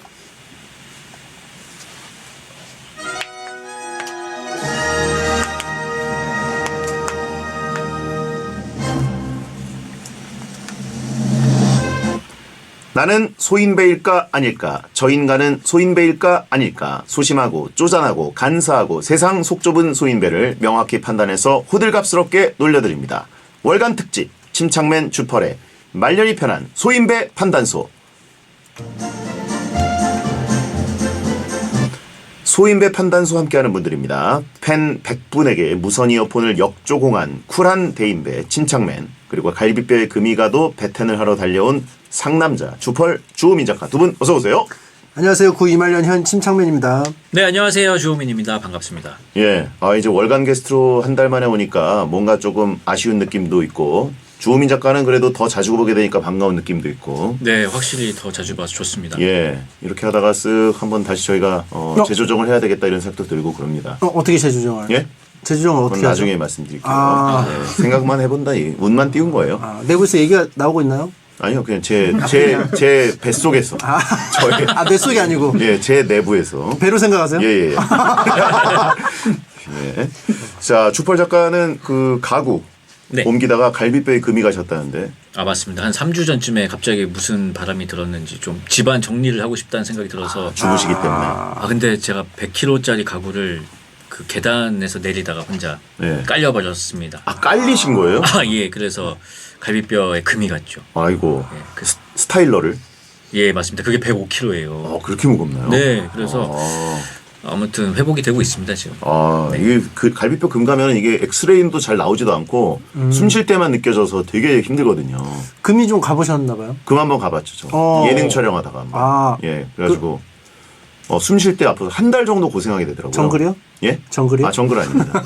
나는 소인배일까 아닐까, 저 인간은 소인배일까 아닐까, 소심하고 쪼잔하고 간사하고 세상 속 좁은 소인배를 명확히 판단해서 호들갑스럽게 놀려드립니다. 월간 특집 침착맨 주펄의 말년이 편한 소인배 판단소. 소인배 판단소 함께하는 분들입니다. 팬 100분에게 무선 이어폰을 역조공한 쿨한 대인배 침착맨, 그리고 갈비뼈에 금이 가도 배텐을 하러 달려온 상남자 주펄 주호민 작가 두 분 어서 오세요. 안녕하세요. 구 이말년 현 침착맨입니다. 네, 안녕하세요. 주호민입니다. 반갑습니다. 예, 이제 월간 게스트로 한 달 만에 오니까 뭔가 조금 아쉬운 느낌도 있고, 주호민 작가는 그래도 더 자주 보게 되니까 반가운 느낌도 있고. 네, 확실히 더 자주 봐서 좋습니다. 예, 이렇게 하다가 쓱 한번 다시 저희가 재조정을 해야 되겠다 이런 생각도 들고 그럽니다. 어떻게 재조정을? 예? 재조정을 어떻게 그건 하죠? 나중에 말씀드릴게요. 네, 생각만 해본다. 운만 띄운 거예요. 내부에서 얘기가 나오고 있나요? 아니요, 그냥 제 뱃속에서. 저의. 뱃속이 아니고. 예, 제 내부에서. 배로 생각하세요? 예. 예. 자, 주펄 작가는 그 가구 네. 옮기다가 갈비뼈에 금이 가셨다는데. 맞습니다. 한 3주 전쯤에 갑자기 무슨 바람이 들었는지 좀 집안 정리를 하고 싶다는 생각이 들어서 죽으시기 때문에. 근데 제가 100kg짜리 가구를 그 계단에서 내리다가 혼자 네. 깔려버렸습니다. 깔리신 거예요? 예. 그래서 갈비뼈에 금이 갔죠. 아이고. 예, 스타일러를? 예, 맞습니다. 그게 105kg예요. 그렇게 무겁나요? 네, 그래서 아무튼 회복이 되고 있습니다 지금. 네. 이게 그 갈비뼈 금 가면 이게 엑스레이도 잘 나오지도 않고 숨 쉴 때만 느껴져서 되게 힘들거든요. 금이 좀 가보셨나 봐요? 금 한번 가봤죠. 예능 촬영하다가 한번. 예, 그래가지고 숨 쉴 때 앞으로 한 달 정도 고생하게 되더라고요. 정글이요? 예? 정글이요? 정글 아닙니다.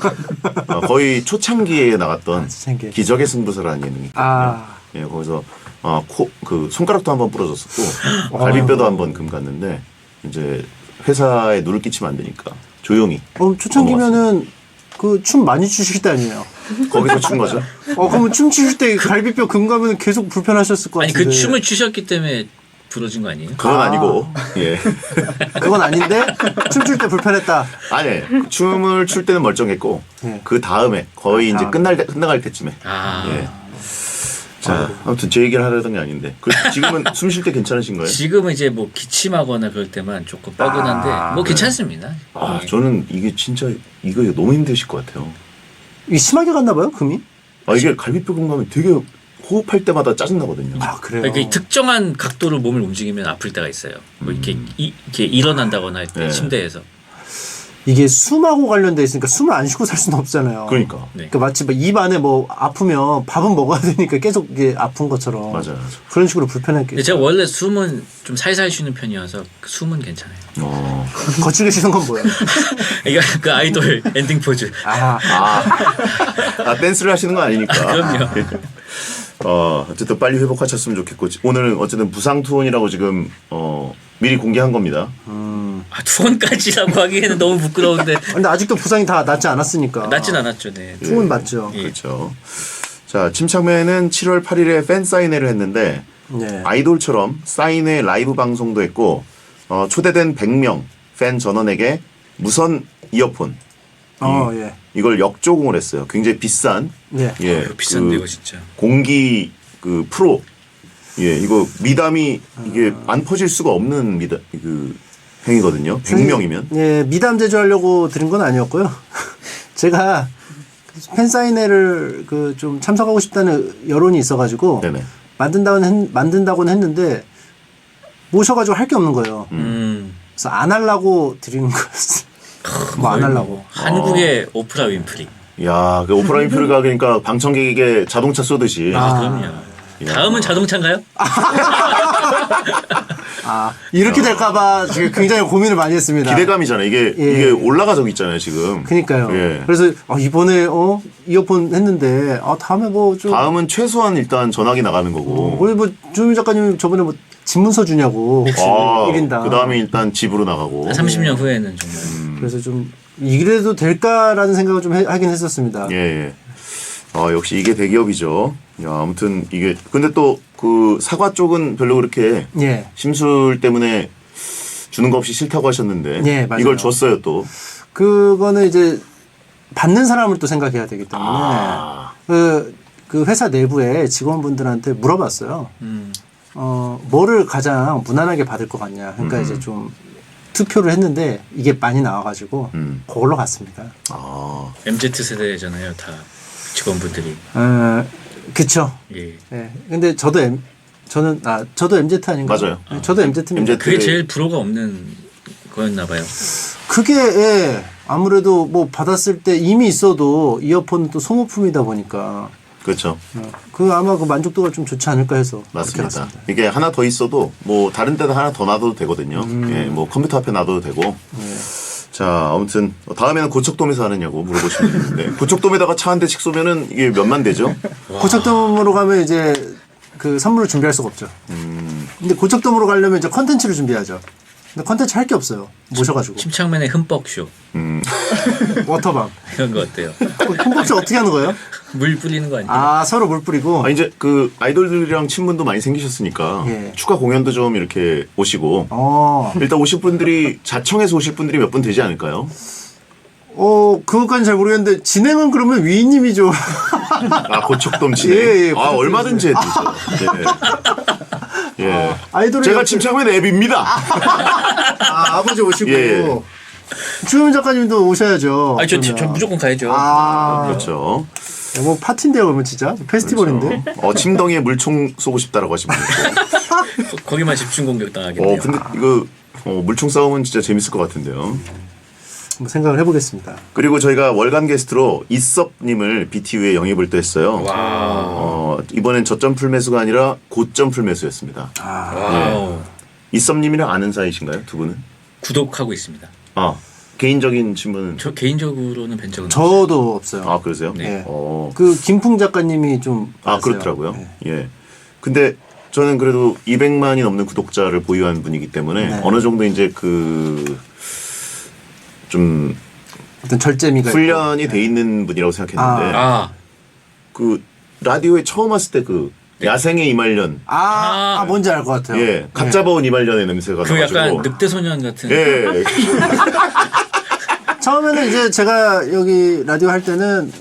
거의 초창기에 나갔던 초창기에. 기적의 승부사라는 예능이 있거든요. 예, 거기서 그 손가락도 한번 부러졌었고 갈비뼈도 한번 금 갔는데 이제 회사에 누를 끼치면 안 되니까 조용히. 초창기면은 그 춤 많이 추실 때 아니에요? 거기서 춘 거죠? 그러면 춤 추실 때 갈비뼈 금 가면 계속 불편하셨을 것 같은데. 아니 그 춤을 추셨기 때문에 부러진 거 아니에요? 그건 아니고. 예. 그건 아닌데 춤출 때 불편했다. 아니, 춤을 출 때는 멀쩡했고 그 다음에 거의 이제 끝나갈 때쯤에. 예. 자, 아무튼 제 얘기를 하려던 게 아닌데. 지금은 숨 쉴 때 괜찮으신 거예요? 지금은 이제 뭐 기침하거나 그럴 때만 조금 뻐근한데 뭐 괜찮습니다. 저는 이게 진짜 이거 너무 힘드실 것 같아요. 이게 심하게 갔나 봐요, 금이? 이게 갈비뼈 금 가면 되게 호흡할 때마다 짜증나거든요. 그래요? 그러니까 특정한 각도로 몸을 움직이면 아플 때가 있어요. 뭐 이렇게 일어난다거나 할 때 침대에서. 이게 숨하고 관련돼 있으니까 숨을 안 쉬고 살 수는 없잖아요. 그러니까. 그러니까 마치 입 안에 뭐 아프면 밥은 먹어야 되니까 계속 이게 아픈 것처럼. 맞아요. 그런 식으로 불편했겠죠. 근데 제가 원래 숨은 좀 살살 쉬는 편이어서 숨은 괜찮아요. 거칠게 쉬는 건 뭐예요? 이거 그 아이돌 엔딩 포즈. 댄스를 하시는 건 아니니까. 그럼요. 어쨌든 빨리 회복하셨으면 좋겠고, 오늘은 어쨌든 부상 투혼이라고 지금 미리 공개한 겁니다. 투혼까지라고 하기에는 너무 부끄러운데. 근데 아직도 부상이 다 낫지 않았으니까. 낫진 않았죠, 네. 투혼 맞죠. 예. 그렇죠. 자, 침착맨은 7월 8일에 팬 사인회를 했는데 네. 아이돌처럼 사인회 라이브 방송도 했고 초대된 100명 팬 전원에게 무선 이어폰 예. 이걸 역조공을 했어요. 굉장히 비싼 네. 예, 이거 비싼데 이거 진짜. 공기 그 프로 예 이거 미담이 이게 안 퍼질 수가 없는 미담 그 행위거든요. 100명이면 예, 미담 제조하려고 드린 건 아니었고요. 제가 팬 사인회를 그 좀 참석하고 싶다는 여론이 있어가지고 네네. 만든다고는 했는데 모셔가지고 할 게 없는 거예요. 그래서 안 하려고 드리는 거였어요. 뭐 안 하려고. 한국의 오프라 윈프리. 야, 그 오프라 윈프리가 그러니까 방청객에게 자동차 쏘듯이 그럼요. 다음은 자동차인가요? 이렇게 될까봐 지금 굉장히 고민을 많이 했습니다. 기대감이잖아요. 이게 올라가적 있잖아요, 지금. 그니까요. 예. 그래서 이번에 이어폰 했는데 다음에 뭐 좀 다음은 최소한 일단 전화기 나가는 거고. 우리 뭐 주민 작가님 저번에 뭐 집문서 주냐고 혹시 1인당. 그 다음에 일단 집으로 나가고. 30년 후에는 정말. 그래서 좀 이래도 될까라는 생각을 좀 하긴 했었습니다. 예. 역시 이게 대기업이죠. 야, 아무튼 이게 근데 또 그 사과 쪽은 별로 그렇게 예. 심술 때문에 주는 거 없이 싫다고 하셨는데 예, 맞아요. 이걸 줬어요 또. 그거는 이제 받는 사람을 또 생각해야 되기 때문에 그 회사 내부에 직원분들한테 물어봤어요. 뭐를 가장 무난하게 받을 것 같냐. 그러니까 이제 좀 투표를 했는데 이게 많이 나와가지고 그걸로 갔습니다. MZ 세대잖아요, 다 직원분들이. 그쵸. 예. 예. 근데 저도 MZ 아닌가요? 맞아요. 네, 저도 MZ입니다. MZ. 그게 제일 불호가 없는 거였나 봐요. 그게 아무래도 뭐 받았을 때 이미 있어도 이어폰은 또 소모품이다 보니까 그렇죠. 아마 그 만족도가 좀 좋지 않을까 해서 그렇게 맞습니다. 갔습니다. 이게 하나 더 있어도 뭐 다른 데다 하나 더 놔둬도 되거든요. 예, 뭐 컴퓨터 앞에 놔둬도 되고. 자, 아무튼 다음에는 고척돔에서 하느냐고 물어보시면 되는데 고척돔에다가 차 한 대씩 쏘면은 이게 몇만 대죠? 고척돔으로 가면 이제 그 선물을 준비할 수가 없죠. 근데 고척돔으로 가려면 이제 컨텐츠를 준비하죠. 근데 컨텐츠 할 게 없어요. 모셔가지고. 침착맨의 흠뻑쇼 워터밤. 이런 거 어때요? 콩국수 어떻게 하는 거예요? 물 뿌리는 거 아니에요? 서로 물 뿌리고. 이제 그 아이돌들이랑 친분도 많이 생기셨으니까 예. 추가 공연도 좀 이렇게 오시고 일단 오실 분들이 자청해서 오실 분들이 몇 분 되지 않을까요? 그것까지는 잘 모르겠는데 진행은 그러면 위인님이죠. 고척돔 진행. 예, 얼마든지 해주세요. 예. 아이돌을 제가 침착맨 앱입니다. 아버지 오시고 예. 주민 작가님도 오셔야죠. 저 무조건 가야죠. 그렇죠. 뭐 파티인데요, 그러면 진짜 페스티벌인데. 침덩이에 물총 쏘고 싶다라고 하시면 되고. 거기만 집중 공격 당하겠네요. 근데 이거 물총 싸움은 진짜 재밌을 것 같은데요. 한번 생각을 해보겠습니다. 그리고 저희가 월간 게스트로 이섭님을 BTU에 영입을 또 했어요. 와우. 이번엔 저점 풀매수가 아니라 고점 풀매수였습니다. 와우. 이섭님이랑 아는 사이신가요, 두 분은? 구독하고 있습니다. 개인적인 친분은? 저 개인적으로는 뵌 적은 저도 없어요. 그러세요? 네. 어. 그 김풍 작가님이 좀 그렇더라고요. 네. 예. 근데 저는 그래도 200만이 넘는 구독자를 보유한 분이기 때문에 네. 어느 정도 이제 좀 어떤 절제미가 훈련이 있고. 돼 있는 분이라고 생각했는데 그 라디오에 처음 왔을 때 그 야생의 이말년 뭔지 알 것 같아요. 예, 각 잡아온 이말년의 냄새가 그 나가지고 약간 늑대 소년 같은. 예. 처음에는 이제 제가 여기 라디오 할 때는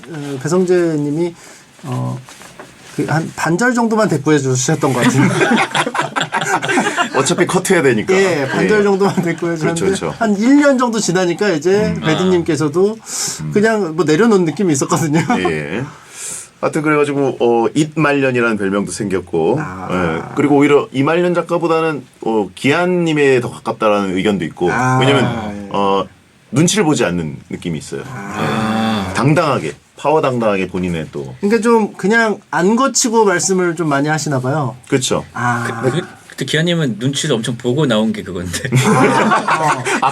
배성재님이 한 반절 정도만 대꾸해 주셨던 것 같아요. 어차피 커트해야 되니까. 예, 반절 정도만 대꾸해 주셨는데 그렇죠. 한 1년 정도 지나니까 이제 배디님께서도 그냥 뭐 내려놓은 느낌이 있었거든요. 예. 하여튼 그래가지고 잇말년이라는 별명도 생겼고 예. 그리고 오히려 이말년 작가보다는 기한님에 더 가깝다라는 의견도 있고 왜냐면 눈치를 보지 않는 느낌이 있어요. 예. 당당하게 파워 당당하게 본인의 또 그러니까 좀 그냥 안 거치고 말씀을 좀 많이 하시나 봐요. 그렇죠. 그때 기아님은 눈치를 엄청 보고 나온 게 그건데.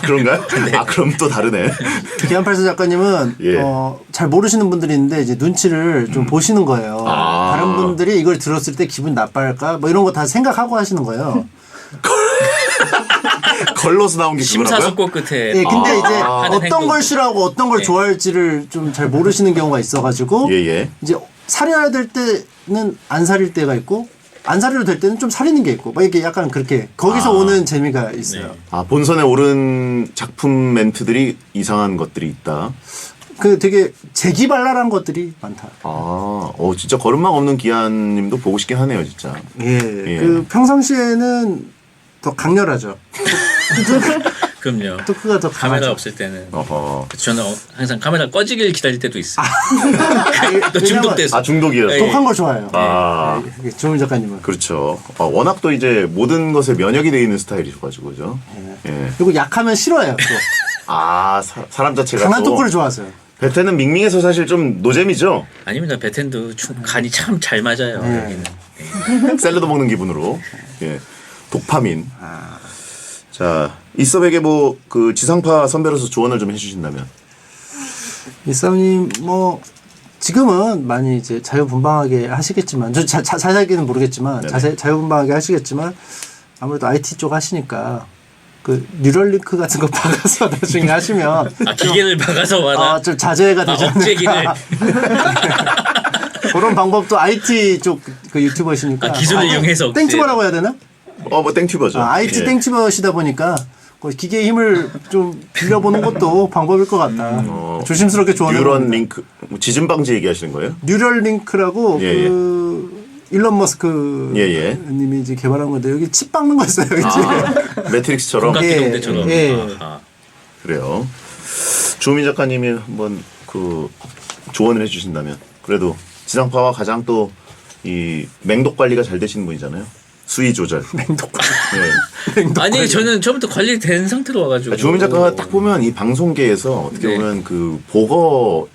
그런가요? 그럼 또 다르네. 기안팔사 작가님은 예. 잘 모르시는 분들이 있는데 이제 눈치를 좀 보시는 거예요. 다른 분들이 이걸 들었을 때 기분 나빠할까 뭐 이런 거 다 생각하고 하시는 거예요. 걸러서 나온 게 그거라고요? 심사숙고 끝에. 예, 근데 이제 하는 어떤 행동. 걸 싫어하고 어떤 걸 좋아할지를 좀 잘 모르시는 경우가 있어가지고 예. 이제 살려야 될 때는 안 살릴 때가 있고 안 살려도 될 때는 좀 살리는 게 있고 막 이렇게 약간 그렇게 거기서 오는 재미가 있어요. 네. 아 본선에 오른 작품 멘트들이 이상한 것들이 있다. 그 되게 재기발랄한 것들이 많다. 진짜 거름망 없는 기한님도 보고 싶긴 하네요, 진짜. 예. 그 평상시에는 더 강렬하죠. 그럼요. 토크가 더 카메라 강하죠. 없을 때는. 어허. 저는 항상 카메라 꺼지길 기다릴 때도 있어요. 또 왜냐면- 중독돼서. 중독이어서. 독한 걸 좋아해요. 아. 예, 조민 작가님은. 그렇죠. 워낙 또 이제 모든 것에 면역이 돼 있는 스타일이셔가지고, 그죠? 예. 그리고 약하면 싫어해요. 또. 사람 자체가. 강한 또 토크를 좋아하세요. 베테는 밍밍해서 사실 좀 노잼이죠? 아닙니다. 베텐도 간이 참 잘 맞아요. 여기는. 샐러드 먹는 기분으로. 예. 도파민. 자, 이섭에게 뭐, 그 지상파 선배로서 조언을 좀 해주신다면. 이싸움님 뭐 지금은 많이 이제 자유분방하게 하시겠지만 저 자세하게는 모르겠지만 네네. 자유분방하게 하시겠지만 아무래도 IT 쪽 하시니까 그 뉴럴링크 같은 거 박아서 나중에 하시면 기계를 박아서 와라. 좀 자제가 되지 억제기를. 않을까. 그런 방법도 IT 쪽 그 유튜버시니까 기술을 이용해서 억제. 땡튜버라고 해야 되나? 뭐 땡튜버죠. IT 예. 땡튜버시다 보니까 그 기계의 힘을 좀 빌려보는 것도 방법일 것 같다. 조심스럽게 조언을 뉴런 합니다. 링크, 뭐 지진 방지 얘기하시는 거예요? 뉴럴링크라고 예, 예. 그 일론 머스크 예, 예. 님이 이제 개발한 건데 여기 칩 박는 거 있어요. 그치? 매트릭스처럼. 공각기동대처럼. 예. 그래요. 주호민 작가님이 한번 그 조언을 해주신다면 그래도 지상파와 가장 또 이 맹독 관리가 잘 되시는 분이잖아요. 수위 조절. 맹독 네. 아니 저는 처음부터 관리된 상태로 와가지고. 주호민 작가가 딱 보면 이 방송계에서 어떻게 네. 보면 그 보거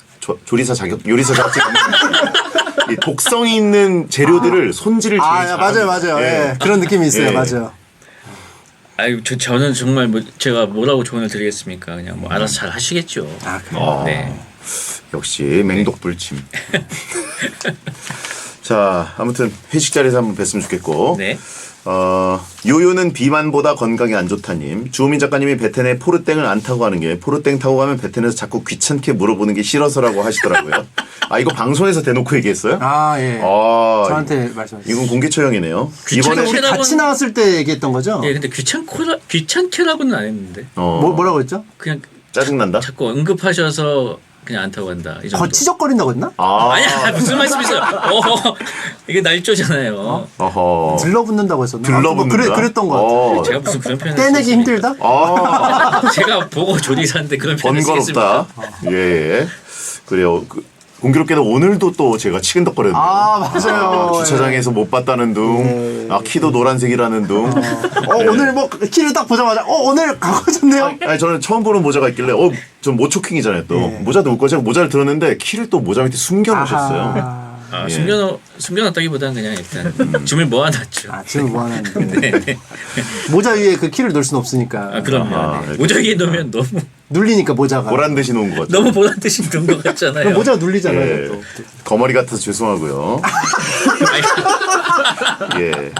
요리사 자격증 이 독성이 있는 재료들을 손질을 제일 맞아요. 예. 그런 느낌이 있어요. 예. 맞아요. 아유 저는 정말 제가 뭐라고 조언을 드리겠습니까? 그냥 뭐 알아서 잘 하시겠죠. 그래요? 네. 역시 맹독불침. 자, 아무튼 회식 자리에서 한번 뵀으면 좋겠고. 네. 요요는 비만보다 건강에 안 좋다님. 주호민 작가님이 베텐에 포르땡을 안 타고 가는 게 포르땡 타고 가면 베텐에서 자꾸 귀찮게 물어보는 게 싫어서라고 하시더라고요. 이거 방송에서 대놓고 얘기했어요? 예. 저한테 말씀하셨어요. 이건 공개 처형이네요. 귀찮게 우리 같이 나왔을 때 얘기했던 거죠? 예, 근데 귀찮게라고는 안 했는데. 뭐라고 했죠? 그냥 짜증난다? 자꾸 언급하셔서 그냥 안 타고 간다. 이 정도. 거치적거린다고 했나? 아니야 무슨 말씀이세요? 이게 날조잖아요. 어허. 들러붙는다고 했었나? 들러붙는다? 그랬던 것 같아요. 제가 무슨 그런 표현을 떼내기 썼습니까? 힘들다? 제가 보고 조리사인데 그런 표현을 쓰겠습니까? 번거롭다. 예. 그래요. 공교롭게도 오늘도 또 제가 치근덕거렸네요. 맞아요. 주차장에서 못 봤다는 둥. 키도 노란색이라는 둥. 오늘 뭐 키를 딱 보자마자 오늘 가고졌네요. 아니 저는 처음 보는 모자가 있길래 전 모초킹이잖아요 또. 모자도 웃고 제가 모자를 들었는데 키를 또 모자 밑에 숨겨놓으셨어요. 예. 숨겨놨다기보다는 그냥 일단 짐을 모아놨죠. 짐을 모아놨는데 모자 위에 그 키를 넣을 수는 없으니까. 그럼요. 네. 모자 위에 놓으면 너무 눌리니까 모자가. 보란 듯이 놓은 것 같아요. 너무 보란 듯이 놓은 것 같잖아요. 그럼 모자가 눌리잖아요. 예. 또. 거머리 같아서 죄송하고요. 예.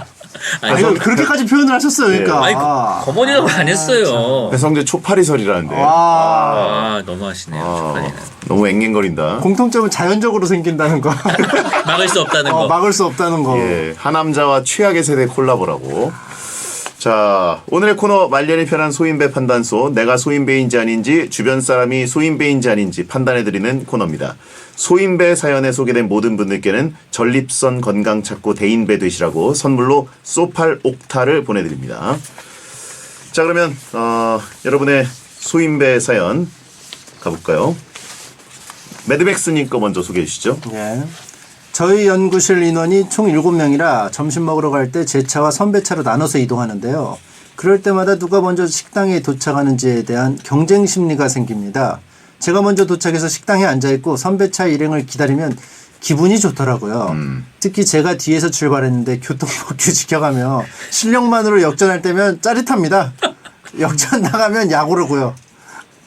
이거 그렇게까지 표현을 하셨어요. 그러니까. 아니 거머리라고 안 했어요. 배성재 초파리설이라는데. 너무하시네요. 너무 앵앵거린다. 공통점은 자연적으로 생긴다는 거. 막을 수 없다는 거. 막을 수 없다는 거. 예, 하남자와 최악의 세대 콜라보라고. 자, 오늘의 코너 말년이 편한 소인배 판단소. 내가 소인배인지 아닌지 주변 사람이 소인배인지 아닌지 판단해드리는 코너입니다. 소인배 사연에 소개된 모든 분들께는 전립선 건강 찾고 대인배 되시라고 선물로 소팔 옥타를 보내드립니다. 자, 그러면 여러분의 소인배 사연 가볼까요? 매드맥스님 거 먼저 소개해 주시죠. 예. 저희 연구실 인원이 총 7명이라 점심 먹으러 갈 때 제 차와 선배 차로 나눠서 이동하는데요. 그럴 때마다 누가 먼저 식당에 도착하는지에 대한 경쟁 심리가 생깁니다. 제가 먼저 도착해서 식당에 앉아있고 선배 차 일행을 기다리면 기분이 좋더라고요. 특히 제가 뒤에서 출발했는데 교통법규 지켜가며 실력만으로 역전할 때면 짜릿합니다. 역전 나가면 약오르고요.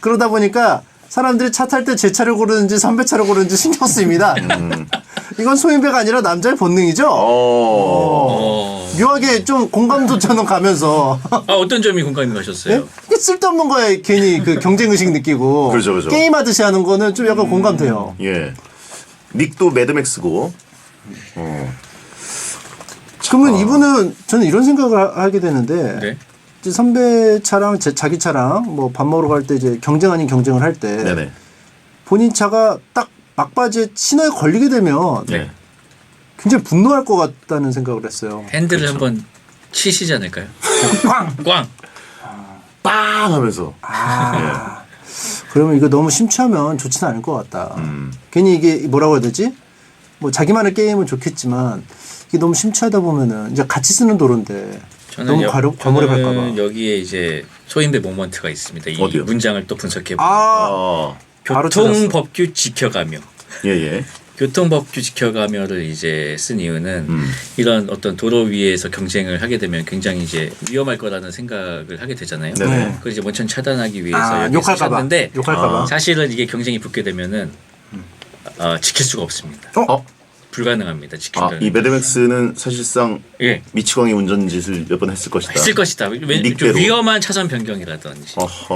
그러다 보니까 사람들이 차 탈 때 제 차를 고르는지 선배 차를 고르는지 신경 쓰입니다. 이건 소인배가 아니라 남자의 본능이죠? 묘하게 좀 공감도 저는 가면서. 어떤 점이 공감이 가셨어요? 네? 쓸데없는 거에 괜히 그 경쟁의식 느끼고. 그렇죠. 게임하듯이 하는 거는 좀 약간 공감돼요. 예. 닉도 매드맥스고. 그러면 이분은 저는 이런 생각을 하게 되는데 네. 이제 선배 차랑 자기 차랑 뭐 밥 먹으러 갈 때 이제 경쟁 아닌 경쟁을 할 때 네네. 본인 차가 딱 막바지에 신호에 걸리게 되면 네. 굉장히 분노할 것 같다는 생각을 했어요. 핸들을 한번 치시지 않을까요? 꽝! 꽝! 빵 하면서. 그러면 이거 너무 심취하면 좋지는 않을 것 같다. 괜히 이게 뭐라고 해야 되지? 뭐 자기만의 게임은 좋겠지만 이게 너무 심취하다 보면은 이제 같이 쓰는 도로인데 너무 과몰입할까 봐. 저는 여기에 이제 소인배 모먼트가 있습니다. 이 어디요? 문장을 또 분석해 보면 아, 바로 찾았어. 교통법규 지켜가며 예예. 교통법규 지켜가며를 이제 쓴 이유는 이런 어떤 도로 위에서 경쟁을 하게 되면 굉장히 이제 위험할 거라는 생각을 하게 되잖아요. 네네. 그걸 이제 원천 차단하기 위해서 여기 욕할까봐. 쓰셨는데 욕할까봐. 사실은 이게 경쟁이 붙게 되면은 지킬 수가 없습니다. 불가능합니다. 지킨다는. 이 매드맥스는 사실상 예. 미치광이 운전짓을 몇 번 했을 것이다. 했을 것이다. 좀 닉대로. 위험한 차선 변경이라든지 어허.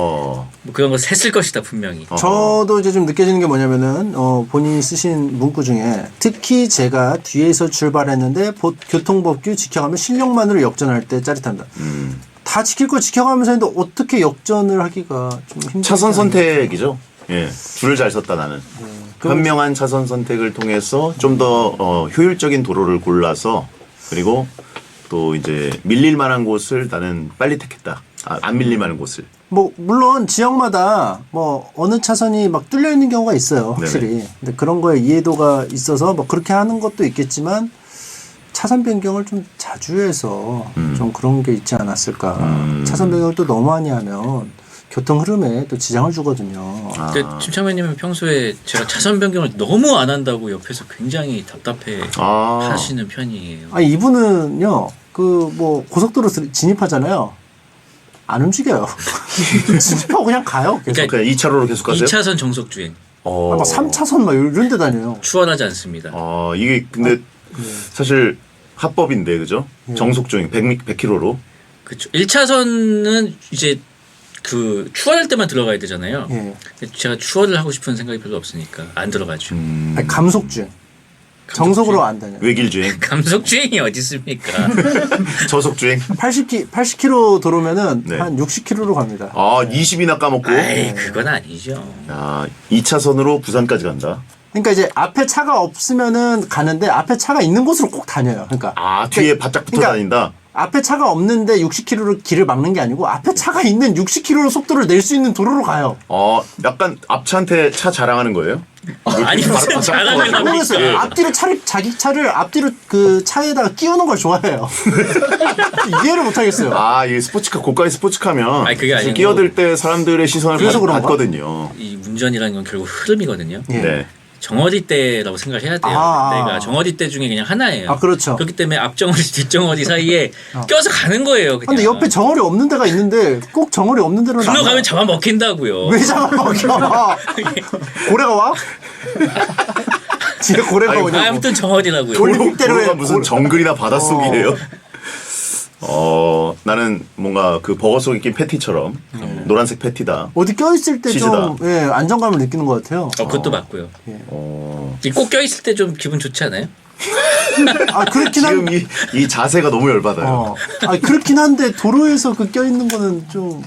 뭐 그런 거 했을 것이다 분명히. 저도 이제 좀 느껴지는 게 뭐냐면은 본인이 쓰신 문구 중에 특히 제가 뒤에서 출발했는데 교통법규 지켜가면 실력만으로 역전할 때 짜릿합니다. 다 지킬 거 지켜가면서 했는데 어떻게 역전을 하기가 좀 힘들지 차선 않나요? 선택이죠. 예. 줄을 잘 섰다 나는. 현명한 차선 선택을 통해서 좀 더 효율적인 도로를 골라서 그리고 또 이제 밀릴 만한 곳을 나는 빨리 택했다. 안 밀릴 만한 곳을. 뭐 물론 지역마다 뭐 어느 차선이 막 뚫려 있는 경우가 있어요, 확실히. 근데 그런 거에 이해도가 있어서 뭐 그렇게 하는 것도 있겠지만 차선 변경을 좀 자주 해서 좀 그런 게 있지 않았을까. 차선 변경을 또 너무 많이 하면 교통 흐름에 또 지장을 주거든요. 근데 침착맨님은 평소에 제가 차선 변경을 너무 안 한다고 옆에서 굉장히 답답해 하시는 편이에요. 아니 이분은요, 그 뭐 고속도로 진입하잖아요. 안 움직여요. 진입하고 그냥 가요. 계속. 그러니까 2차로로 계속 가세요? 2차선 정속 주행. 막 3차선 막 이런 데 다녀요. 추월하지 않습니다. 이게 근데 사실 합법인데 그죠? 정속 주행 100km로. 그렇죠. 1차선은 이제 그 추월할 때만 들어가야 되잖아요. 예. 제가 추월을 하고 싶은 생각이 별로 없으니까 안 들어가죠. 아니, 감속주행. 정속으로 안 다녀요. 외길 주행. 감속 주행이 어디 있습니까? 저속 주행. 80km 도로면은 네. 한 60km로 갑니다. 20이나 까먹고. 아이 그건 아니죠. 야, 2차선으로 부산까지 간다. 그러니까 이제 앞에 차가 없으면은 가는데 앞에 차가 있는 곳으로 꼭 다녀요. 그러니까 뒤에 바짝 붙어 다닌다. 앞에 차가 없는데 60km로 길을 막는 게 아니고 앞에 차가 있는 60km 속도를 낼 수 있는 도로로 가요. 약간 앞차한테 차 자랑하는 거예요? 아니 무슨 자랑을 모르겠어요. 합니까? 앞뒤로 자기 차를 앞뒤로 그 차에다가 끼우는 걸 좋아해요. 이해를 못 하겠어요. 이 스포츠카 고가의 스포츠카면 아니, 그게 아니고 끼어들 때 사람들의 시선을 그래서 그런가? 받거든요. 이 운전이라는 건 결국 흐름이거든요. 예. 네. 정어리 때라고 생각을 해야 돼요. 내가 정어리 때 중에 그냥 하나예요. 그렇죠. 그렇기 때문에 앞정어리 뒷정어리 사이에 껴서 가는 거예요. 그냥. 근데 옆에 정어리 없는 데가 있는데 꼭 정어리 없는 데로 글로 가면 잡아먹힌다고요. 왜 잡아먹혀? 고래가 와? 뒤에 고래가 오냐고. 아무튼 정어리라고요. 도로가 무슨 정글이나 바닷속이에요? 나는 뭔가 그 버거 속에 낀 패티처럼 노란색 패티다. 어디 껴있을 때 치즈다. 좀 안정감을 느끼는 것 같아요. 그것도 맞고요. 꼭 껴있을 때 좀 기분 좋지 않아요? 그렇긴 지금 이 자세가 너무 열받아요. 그렇긴 한데 도로에서 그 껴있는 거는 좀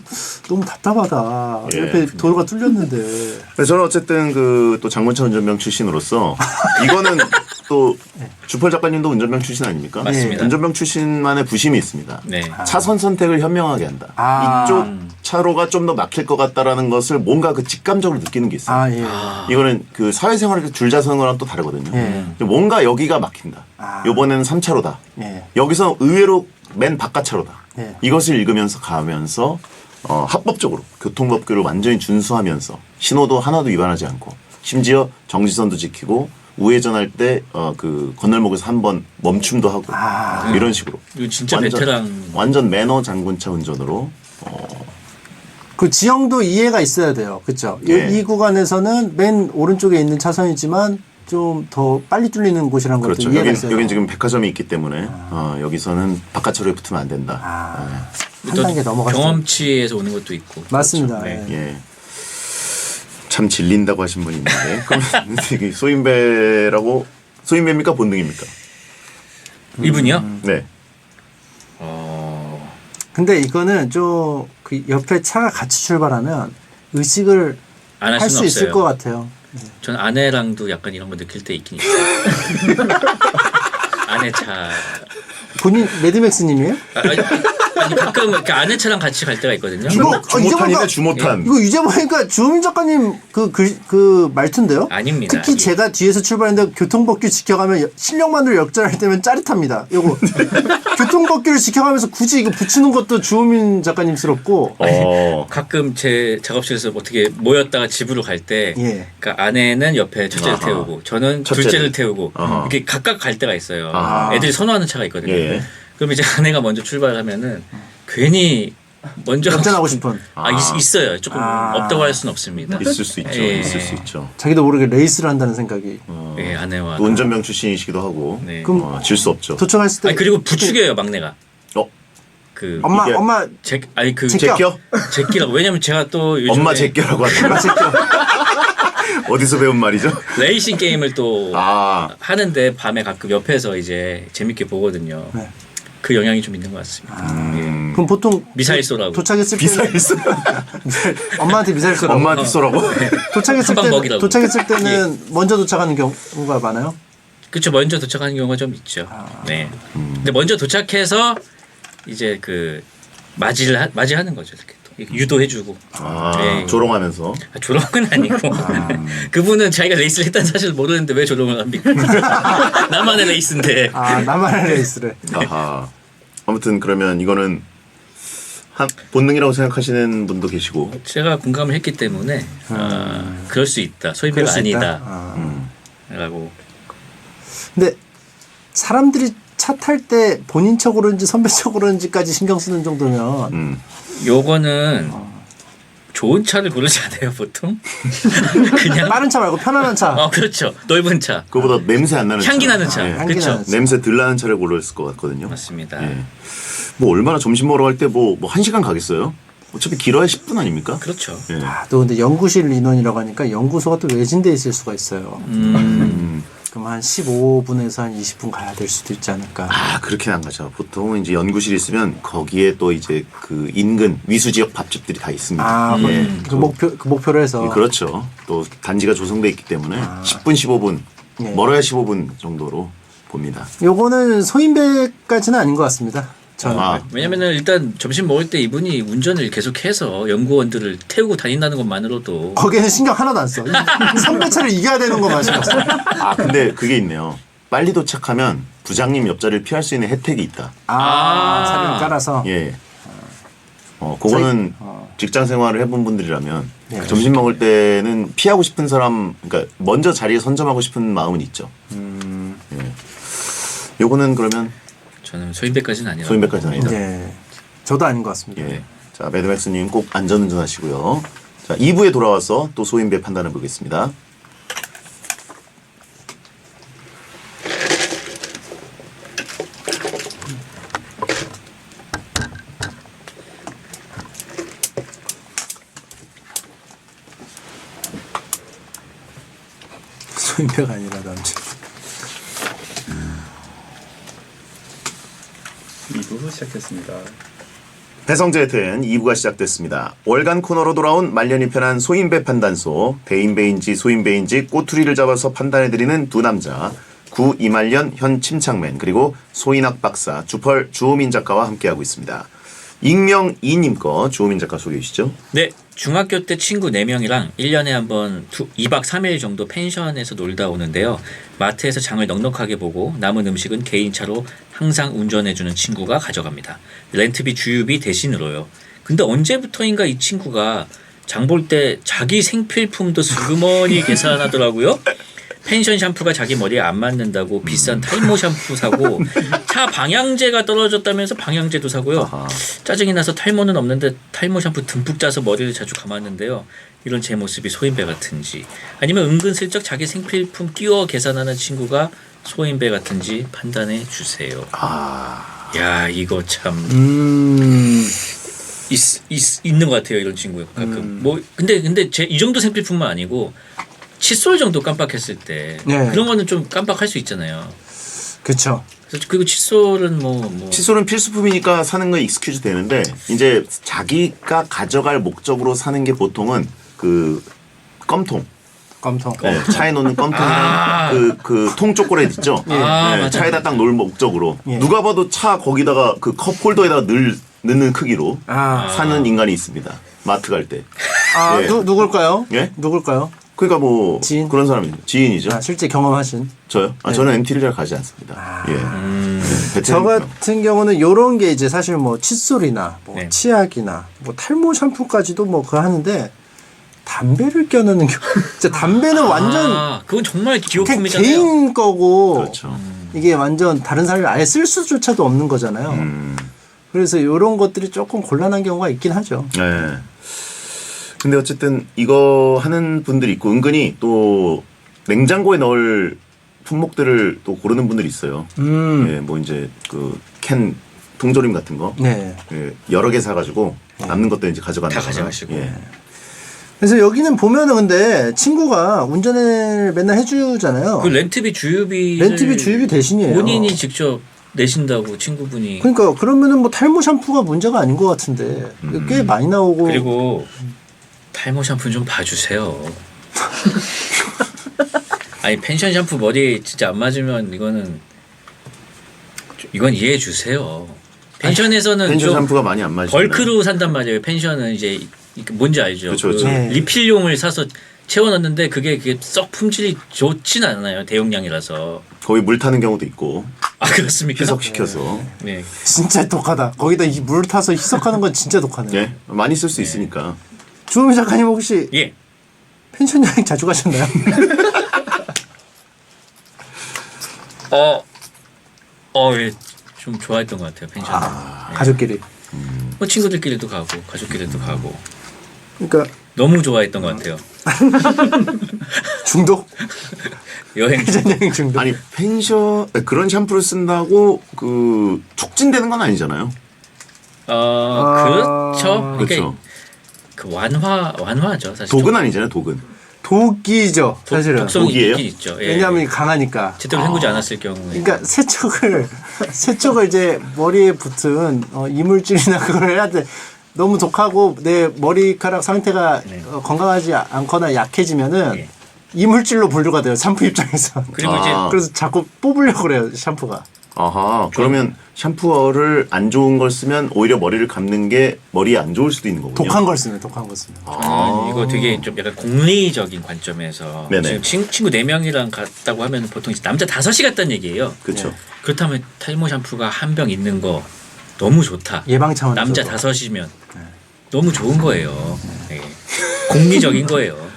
너무 답답하다. 옆에 도로가 뚫렸는데. 근데 저는 어쨌든 그 또 장군차 운전병 출신으로서 이거는 또 주펄 작가님도 운전병 출신 아닙니까? 맞습니다. 운전병 출신만의 부심이 있습니다. 네. 차선 선택을 현명하게 한다. 이쪽 차로가 좀 더 막힐 것 같다라는 것을 뭔가 그 직감적으로 느끼는 게 있어요. 이거는 그 사회생활할 때 줄자서는 또 다르거든요. 뭔가 여기가 막힌다. 이번에는 3차로다. 여기서 의외로 맨 바깥차로다. 이것을 읽으면서 가면서 합법적으로 교통법규를 완전히 준수하면서 신호도 하나도 위반하지 않고 심지어 정지선도 지키고 우회전할 때 그 건널목에서 한번 멈춤도 하고 이런 식으로. 이거 진짜 베테랑. 완전 매너 장군차 운전으로. 그 지형도 이해가 있어야 돼요. 그렇죠? 이 구간에서는 맨 오른쪽에 있는 차선이지만 좀 더 빨리 뚫리는 곳이란 것도 그렇죠. 이해가 있어요. 여긴 지금 백화점이 있기 때문에 여기서는 바깥차로에 붙으면 안 된다. 한 단계 넘어가죠. 경험치에서 오는 것도 있고. 맞습니다. 그렇죠. 예. 참 질린다고 하신 분이 있는데 그럼 이게 소인배입니까 본능입니까? 이분이요? 네. 근데 이거는 좀 그 옆에 차가 같이 출발하면 의식을 안 할 할 수 수는 있을 없어요. 것 같아요. 전 아내랑도 약간 이런 거 느낄 때 있긴 있어요. 아내 차. 본인 매드맥스님이에요? 아니 가끔 이렇게 아내 차랑 같이 갈 때가 있거든요. 주모탄이네 주모탄. 이거 이제 보니까 주호민 작가님 그 말투인데요? 아닙니다. 특히 예. 제가 뒤에서 출발했는데 교통법규 지켜가면 실력만으로 역전할 때면 짜릿합니다. 요거 교통법규를 지켜가면서 굳이 이거 붙이는 것도 주호민 작가님스럽고. 가끔 제 작업실에서 어떻게 모였다가 집으로 갈 때, 예. 그러니까 아내는 옆에 첫째를 태우고 저는 둘째를 태우고 아하. 이렇게 각각 갈 때가 있어요. 아하. 애들이 선호하는 차가 있거든요. 예. 그럼 이제 아내가 먼저 출발하면은 괜히 먼저 역전하고 싶은. 있어요. 조금 없다고 할 수는 없습니다. 있을 수 있죠. 예. 있을 수 있죠. 자기도 모르게 레이스를 한다는 생각이. 예, 아내와 또 운전병 출신이시기도 하고 네. 그럼 질 수 없죠. 도착했을 때. 아니 그리고 부추겨요 막내가. 그 엄마 이게- 엄마 제껴? 제끼라고. 왜냐면 제가 또 요즘에 엄마 제껴라고 하죠. 어디서 배운 말이죠? 레이싱 게임을 또 아. 하는데 밤에 가끔 옆에서 이제 재밌게 보거든요. 네. 그 영향이 좀 있는 것 같습니다. 예. 그럼 보통 미사일 쏘라고. 도착했을 때 비사일 쏘. 엄마한테 미사일 쏘라고. 엄마한테 쏘라고. 도착했을 한방 때 먹이라고. 도착했을 때는 먼저 도착하는 경우가 많아요. 그렇죠. 먼저 도착하는 경우가 좀 있죠. 네. 근데 먼저 도착해서 이제 그 맞이하는 거죠. 이렇게 또 유도해주고. 네. 조롱하면서. 조롱은 아니고 그분은 자기가 레이스를 했다는 사실을 모르는데 왜 조롱을 합니까? 나만의 레이스인데. 나만의 레이스를. 아하. 아무튼 그러면 이거는 본능이라고 생각하시는 분도 계시고. 제가 공감을 했기 때문에 그럴 수 있다. 소인배가 아니다. 라고. 근데 사람들이 차 탈 때 본인 척으로인지 선배 척으로인지까지 신경 쓰는 정도면 요거는 좋은 차를 고르지 않아요 보통? 그냥 빠른 차 말고 편안한 차. 그렇죠. 넓은 차. 그거보다 냄새 안 나는 향기 차. 나는 차. 예. 향기 그렇죠. 나는 차. 냄새 덜 나는 차를 고르실 것 같거든요. 맞습니다. 예. 뭐 얼마나 점심 먹으러 갈 때 뭐 1시간 가겠어요? 어차피 길어야 10분 아닙니까? 그렇죠. 예. 또 근데 연구실 인원이라고 하니까 연구소가 또 외진돼 있을 수가 있어요. 그럼 한 15분에서 한 20분 가야 될 수도 있지 않을까. 그렇게는 안 가죠. 보통은 이제 연구실이 있으면 거기에 또 이제 그 인근 위수 지역 밥집들이 다 있습니다. 예. 그 목표로 해서. 그렇죠. 또 단지가 조성돼 있기 때문에 10분, 15분, 예. 멀어야 15분 정도로 봅니다. 요거는 소인배까지는 아닌 것 같습니다. 저는. 왜냐면은 일단 점심 먹을 때 이분이 운전을 계속해서 연구원들을 태우고 다닌다는 것만으로도 거기에는 신경 하나도 안 써. 선배차를 이겨야 되는 것만 신경 써. 근데 그게 있네요. 빨리 도착하면 부장님 옆자리를 피할 수 있는 혜택이 있다. 사진을 깔아서. 예. 그거는 직장 생활을 해본 분들이라면 네. 점심 먹을 때는 피하고 싶은 사람, 그러니까 먼저 자리에 선점하고 싶은 마음은 있죠. 예. 요거는 그러면 저는 소인배까지는 아니라 소인배까지는 아니다. 예. 저도 아닌 것 같습니다. 예. 자, 매드맥스님 꼭 안전운전 하시고요. 자, 2부에 돌아와서 또 소인배 판단해 보겠습니다. 소인배가 아니라 남자. 2부 시작했습니다. 배성재의 텐 2부가 시작됐습니다. 월간 코너로 돌아온 말년이 편한 소인배 판단소, 대인배인지 소인배인지 꼬투리를 잡아서 판단해드리는 두 남자, 구 이말년 현 침착맨 그리고 소인학 박사 주펄 주호민 작가와 함께하고 있습니다. 익명 이님 거 주호민 작가 소개해 주시죠. 네. 중학교 때 친구 4명이랑 1년에 한 번 2박 3일 정도 펜션에서 놀다 오는데요. 마트에서 장을 넉넉하게 보고 남은 음식은 개인차로 항상 운전해주는 친구가 가져갑니다. 렌트비 주유비 대신으로요. 근데 언제부터인가 이 친구가 장 볼 때 자기 생필품도 슬그머니 계산하더라고요. 펜션 샴푸가 자기 머리에 안 맞는다고 비싼 탈모 샴푸 사고 차 방향제가 떨어졌다면서 방향제도 사고요. 짜증이 나서 탈모는 없는데 탈모 샴푸 듬뿍 짜서 머리를 자주 감았는데요. 이런 제 모습이 소인배 같은지 아니면 은근슬쩍 자기 생필품 끼워 계산하는 친구가 소인배 같은지 판단해 주세요. 야 이거 참 있는 것 같아요. 이런 친구 가끔. 뭐 근데 제 이 정도 생필품만 아니고 칫솔 정도 깜빡했을 때 네. 그런 거는 좀 깜빡할 수 있잖아요. 그렇죠. 그리고 칫솔은 뭐 칫솔은 필수품이니까 사는 거 익스큐즈 되는데 이제 자기가 가져갈 목적으로 사는 게 보통은 그 껌통. 껌통. 네, 차에 놓는 껌통이랑 그 통 초콜릿 있죠. 네, 맞아. 차에다 딱 놓을 목적으로 예. 누가 봐도 차 거기다가 그 컵 홀더에다가 넣는 크기로 아. 사는 인간이 있습니다. 마트 갈 때. 아, 예. 누굴까요? 예? 누굴까요? 그러니까 뭐 지인? 그런 사람이 지인이죠. 아, 실제 경험하신. 저요? 저는 MT를 잘 가지 않습니다. 예. 네, 저 베테랑. 같은 경우는 요런 게 이제 사실 뭐 칫솔이나 뭐 네. 치약이나 뭐 탈모 샴푸까지도 뭐 그거 하는데 담배를 껴넣는 경우 진짜 담배는 완전 그건 정말 그냥 기호품이잖아요. 개인 거고 그렇죠. 이게 완전 다른 사람이 아예 쓸 수조차도 없는 거잖아요. 그래서 요런 것들이 조금 곤란한 경우가 있긴 하죠. 네. 근데 어쨌든 이거 하는 분들이 있고 은근히 또 냉장고에 넣을 품목들을 또 고르는 분들이 있어요. 예, 뭐 이제 그 캔 통조림 같은 거 네. 예, 여러 개 사가지고 남는 것도 이제 가져간다. 다 가져가시고. 예. 그래서 여기는 보면은 근데 친구가 운전을 맨날 해주잖아요. 그 렌트비 주유비 렌트비 주유비 대신이에요. 본인이 직접 내신다고 친구분이. 그러니까 그러면은 뭐 탈모 샴푸가 문제가 아닌 것 같은데 꽤 많이 나오고. 그리고 탈모 샴푸 좀 봐주세요. 아니 펜션 샴푸 머리 진짜 안 맞으면 이건 이해해 주세요. 펜션에서는 펜션 좀 샴푸가 많이 안 맞죠. 벌크로 산단 말이에요. 펜션은 이제 뭔지 알죠? 그쵸, 그 그쵸. 네. 리필용을 사서 채워넣는데 그게 썩 품질이 좋진 않아요. 대용량이라서. 거의 물 타는 경우도 있고 아 그렇습니까? 희석시켜서 네. 진짜 독하다. 거기다 이 물 타서 희석하는 건 진짜 독하네. 예 많이 쓸 수 있으니까. 주호민 작가님 혹시 예. 펜션 여행 자주 가셨나요? 예. 좀 좋아했던 것 같아요. 펜션. 가족끼리. 뭐 친구들끼리도 가고 가족끼리도 가고 그러니까 너무 좋아했던 것 같아요. 중독? 여행. 펜션 여행 중독. 아니 펜션 그런 샴푸를 쓴다고 그 촉진되는 건 아니잖아요. 그렇죠. 그러니까 그렇죠. 그 완화죠 사실. 독은 아니잖아요. 독은. 독이죠, 사실은. 독성이 독이에요? 있긴 있죠. 예. 왜냐하면 강하니까. 제대로 헹구지 않았을 경우에. 그러니까 세척을 이제 머리에 붙은 이물질이나 그걸 해야 돼. 너무 독하고 내 머리카락 상태가 네. 건강하지 않거나 약해지면은 예. 이물질로 분류가 돼요. 샴푸 입장에서. 그리고 이제 그래서 자꾸 뽑으려고 그래요, 샴푸가. 아하. 그러면 샴푸를 안 좋은 걸 쓰면 오히려 머리를 감는 게 머리에 안 좋을 수도 있는 거군요. 독한 걸 쓰면. 이거 되게 좀 약간 공리적인 관점에서 네네. 지금 친구 4명이랑 갔다고 하면 보통 이제 남자 5이 갔다는 얘기예요. 그렇죠. 그렇다면 탈모 샴푸가 한 병 있는 거 너무 좋다. 예방 차원에서. 남자 5이면 너무 좋은 거예요. 예. 공리적인 거예요.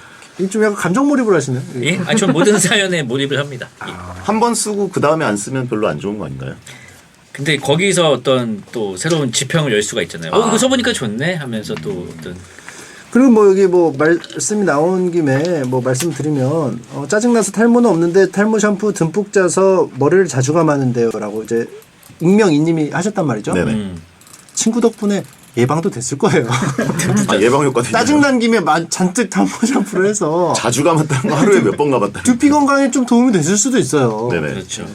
좀 약간 감정 몰입을 하시네요. 예? 전 모든 사연에 몰입을 합니다. 예. 한 번 쓰고 그 다음에 안 쓰면 별로 안 좋은 거 아닌가요? 근데 거기서 어떤 또 새로운 지평을 열 수가 있잖아요. 이거 써보니까 좋네 하면서 또 어떤 그리고 뭐 여기 뭐 말씀이 나온 김에 뭐 말씀드리면 짜증나서 탈모는 없는데 탈모 샴푸 듬뿍 짜서 머리를 자주 감았는데요라고 이제 익명이님이 하셨단 말이죠. 네네. 친구 덕분에 예방도 됐을 거예요. 예방 효과도 있나요? 짜증난 김에 잔뜩 탈모 샴푸를 해서 자주 감았다는 거 하루에 몇 번 감았다는 두피 건강에 좀 도움이 됐을 수도 있어요. 네네. 그렇죠.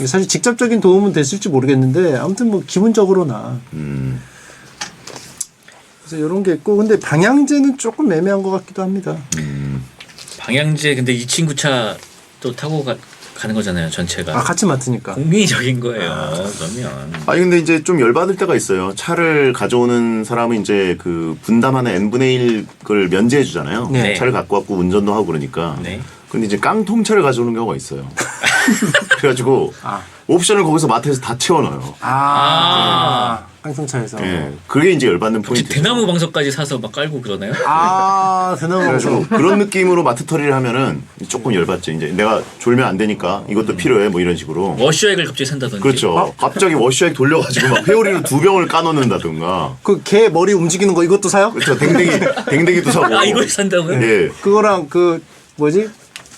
사실 직접적인 도움은 됐을지 모르겠는데 아무튼 뭐 기분적으로나 그래서 이런 게 있고 근데 방향제는 조금 애매한 것 같기도 합니다. 방향제 근데 이 친구 차 또 타고 가는 거잖아요. 전체가. 같이 맡으니까. 공리적인 거예요. 그러면. 아니 근데 이제 좀 열받을 때가 있어요. 차를 가져오는 사람은 이제 그 분담하는 n분의 1을 면제해 주잖아요. 네. 차를 갖고 왔고 운전도 하고 그러니까. 네. 근데 이제 깡통차를 가져오는 경우가 있어요. 그래가지고 옵션을 거기서 마트에서 다 채워넣어요. 깡통차에서. 예, 그게 이제 열받는 혹시 포인트. 대나무 방석까지 사서 막 깔고 그러나요? 대나무 그래가지고 그런 느낌으로 마트 털이를 하면은 조금 열받죠. 이제 내가 졸면 안 되니까 이것도 필요해 뭐 이런 식으로. 워셔액을 갑자기 산다든지. 그렇죠. 갑자기 워시액 돌려가지고 막 회오리로 2병을 까놓는다든가. 그 개 머리 움직이는 거 이것도 사요? 그렇죠. 댕댕이도 사고. 이걸 산다고요? 예. 그거랑 그 뭐지?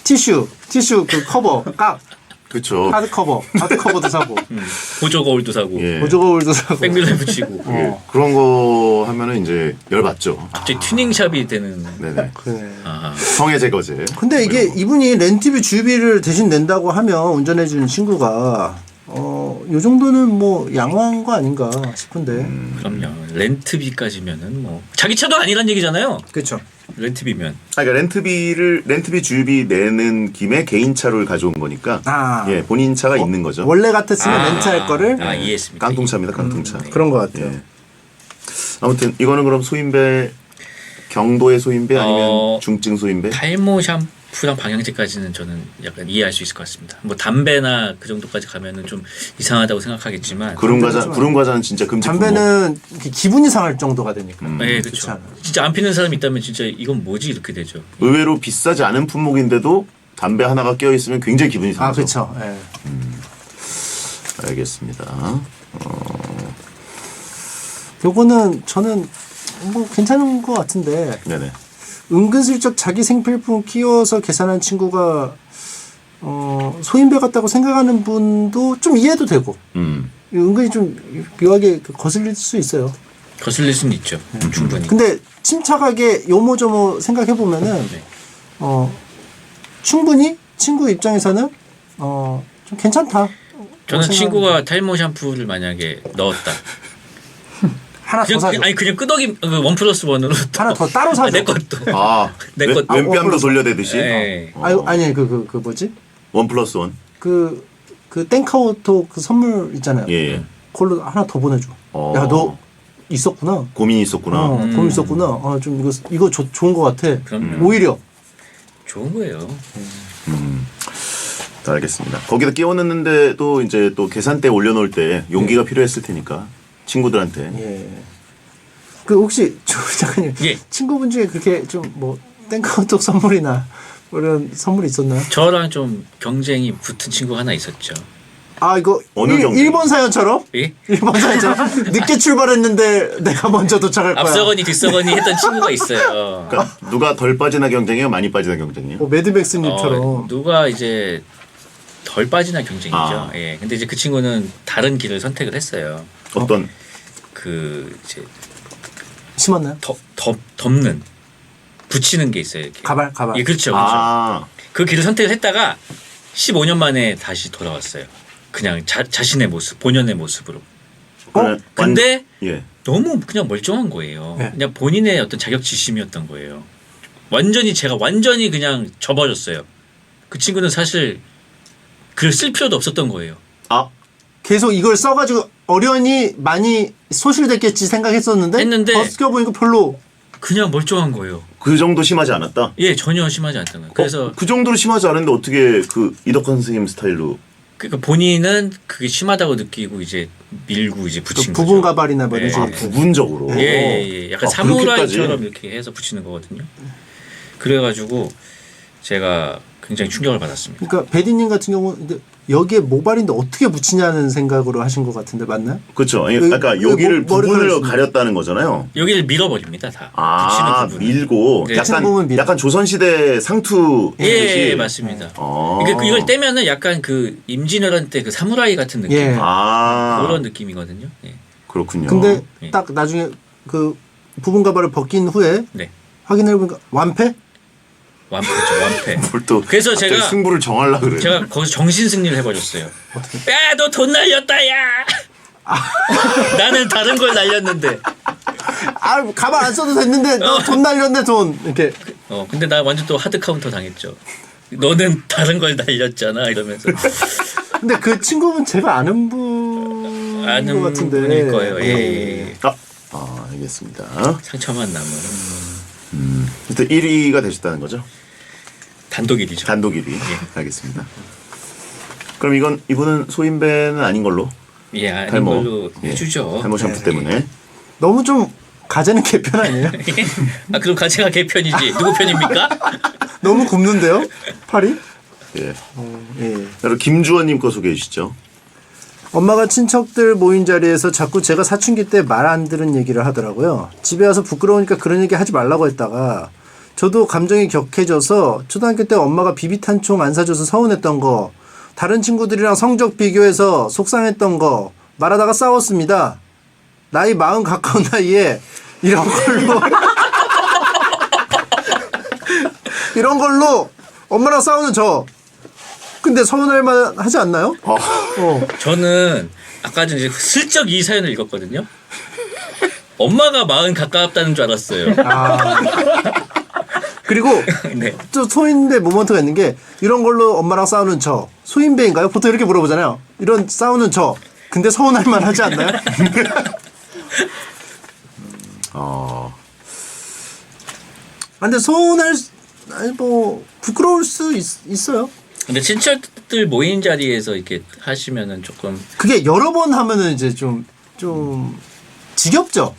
티슈 그 커버 깍 그렇죠. 하드커버도 사고, 보조 거울도 사고, 예. 보조 거울도 사고. 백밀러에 붙이고. 예. 그런 거 하면은 이제 열받죠. 갑자기 튜닝샵이 되는. 네네. 그래. 아, 성애 제거제. 근데 이게 이분이 렌트비 주유비를 대신 낸다고 하면 운전해주는 친구가 요 정도는 뭐 양호한 거 아닌가 싶은데. 그럼요. 렌트비까지면은 뭐 자기 차도 아니란 얘기잖아요. 그렇죠. 렌트비면. 그러니까 렌트비 주유비 내는 김에 개인 차를 가져온 거니까 예, 본인 차가 있는 거죠. 원래 같았으면 렌트할 거를 이해했습니다. 깡통차입니다. 깡통차. 그런 것 같아요. 예. 아무튼 이거는 그럼 소인배 경도의 소인배 아니면 중증 소인배? 탈모 샴푸랑 방향제까지는 저는 약간 이해할 수 있을 것 같습니다. 뭐 담배나 그 정도까지 가면은 좀 이상하다고 생각하겠지만. 구름 과자는 진짜 금지. 담배는 기분이 상할 정도가 되니까. 네, 그렇죠. 진짜 안 피는 사람이 있다면 진짜 이건 뭐지 이렇게 되죠. 의외로 비싸지 않은 품목인데도 담배 하나가 껴 있으면 굉장히 기분이 상하죠. 그렇죠. 예. 알겠습니다. 요거는 저는 뭐 괜찮은 것 같은데. 네네. 은근슬쩍 자기 생필품 끼워서 계산한 친구가 소인배 같다고 생각하는 분도 좀 이해도 되고 은근히 좀 묘하게 거슬릴 수 있어요. 거슬릴 수는 있죠. 충분히. 근데 침착하게 요모조모 생각해 보면은 네. 충분히 친구 입장에서는 좀 괜찮다. 저는 친구가 탈모 샴푸를 만약에 넣었다. 하나 더 사줘. 그냥 끄덕이 원 플러스 원으로 하나 더 따로 사줘. 내 것도. 내 것도. 왼뺨도 돌려대듯이. 네. 아니 그 뭐지? 1+1. 그 땡카오토 그 선물 있잖아요. 예. 그걸로 하나 더 보내줘. 야 너 있었구나. 고민이 있었구나. 고민 있었구나. 좀 이거 좋은 것 같아. 그럼요. 오히려 좋은 거예요. 알겠습니다. 거기다 끼워 넣는데도 이제 또 계산대 올려놓을 때 용기가 필요했을 테니까 친구들한테. 예. 그 혹시 조 작가님 예. 친구분 중에 그렇게 좀 뭐 땡카오토 선물이나 뭐 이런 선물이 있었나요? 저랑 좀 경쟁이 붙은 친구 하나 있었죠. 이거 어느 경쟁? 일본 사연처럼? 예? 일본 사연처럼 늦게 출발했는데 내가 먼저 도착할 거야. 앞서거니 뒤서거니 했던 친구가 있어요. 그러니까 누가 덜 빠지나 경쟁이에요? 많이 빠지나 경쟁이에요? 매드맥스님처럼. 누가 이제 덜 빠지나 경쟁이죠. 아. 예. 근데 이제 그 친구는 다른 길을 선택을 했어요. 어떤? 그 이제 심었나요? 덮는 붙이는 게 있어요. 이렇게. 가발. 예, 그렇죠. 그 길을 선택을 했다가 15년 만에 다시 돌아왔어요. 그냥 자신의 모습, 본연의 모습으로. 근데 예. 너무 그냥 멀쩡한 거예요. 네. 그냥 본인의 어떤 자격지심이었던 거예요. 제가 완전히 그냥 접어졌어요. 그 친구는 사실 글을 쓸 필요도 없었던 거예요. 계속 이걸 써가지고 어련히 많이 소실됐겠지 생각했었는데 벗겨보니까 별로 그냥 멀쩡한 거예요. 그 정도 심하지 않았다? 예, 전혀 심하지 않던 거예요. 그래서 그 정도로 심하지 않은데 어떻게 그 이덕환 선생님 스타일로? 그러니까 본인은 그게 심하다고 느끼고 이제 밀고 이제 붙인 거죠. 부분 가발이나 뭐 이런 식으로. 부분적으로. 예. 약간 사무라이처럼 이렇게 해서 붙이는 거거든요. 그래가지고 제가 굉장히 충격을 받았습니다. 그러니까 베디님 같은 경우는 여기에 모발인데 어떻게 붙이냐는 생각으로 하신 것 같은데 맞나요? 그렇죠. 그러니까 여기를 부분을 가렸다는 거잖아요. 여기를 밀어버립니다. 다. 붙이는 부분을. 밀고 네. 약간 조선시대 상투 예, 맞습니다. 이걸 떼면은 약간 그 임진왜란 때 그 사무라이 같은 느낌. 그런 느낌이거든요. 예. 그렇군요. 근데 딱 나중에 그 부분 가발을 벗긴 후에 확인해보니까 완패? 완패. 뭘 또 그래서 제가 승부를 정하려고 그래요. 제가 거기서 정신 승리를 해버렸어요. 야, 너 돈 날렸다, 야. 나는 다른 걸 날렸는데. 가발 안 써도 됐는데 돈 날렸네 돈. 이렇게. 근데 나 완전 또 하드 카운터 당했죠. 너는 다른 걸 날렸잖아 이러면서. 근데 그 친구분 제가 아는 분. 아는 분일 거예요. 예. 알겠습니다. 상처만 남은. 일단 1위가 되셨다는 거죠? 단독 1위죠. 단독 1위. 알겠습니다. 그럼 이분은 소인배는 아닌 걸로? 예, 아닌 걸로 해주죠. 탈모 샴푸 때문에. 너무 좀 가재는 개편 아니에요? 그럼 가재가 개편이지. 누구 편입니까? 너무 굽는데요? 팔이? 예. 그럼 김주원님 거 소개해 주시죠. 엄마가 친척들 모인 자리에서 자꾸 제가 사춘기 때 말 안 들은 얘기를 하더라고요. 집에 와서 부끄러우니까 그런 얘기 하지 말라고 했다가 저도 감정이 격해져서 초등학교 때 엄마가 비비탄총 안 사줘서 서운했던 거 다른 친구들이랑 성적 비교해서 속상했던 거 말하다가 싸웠습니다. 나이 40 가까운 나이에 이런 걸로 이런 걸로 엄마랑 싸우는 저. 근데 서운할 만 하지 않나요? 저는 아까 전에 슬쩍 이 사연을 읽었거든요. 엄마가 40 가깝다는 줄 알았어요. 그리고 네. 또 소인배 모먼트가 있는 게 이런 걸로 엄마랑 싸우는 저 소인배인가요? 보통 이렇게 물어보잖아요. 이런 싸우는 저 근데 서운할 만 하지 않나요? 근데 서운할 아니 뭐 부끄러울 수 있어요. 근데 친척들 모인 자리에서 이렇게 하시면은 조금 그게 여러 번 하면은 이제 좀 지겹죠.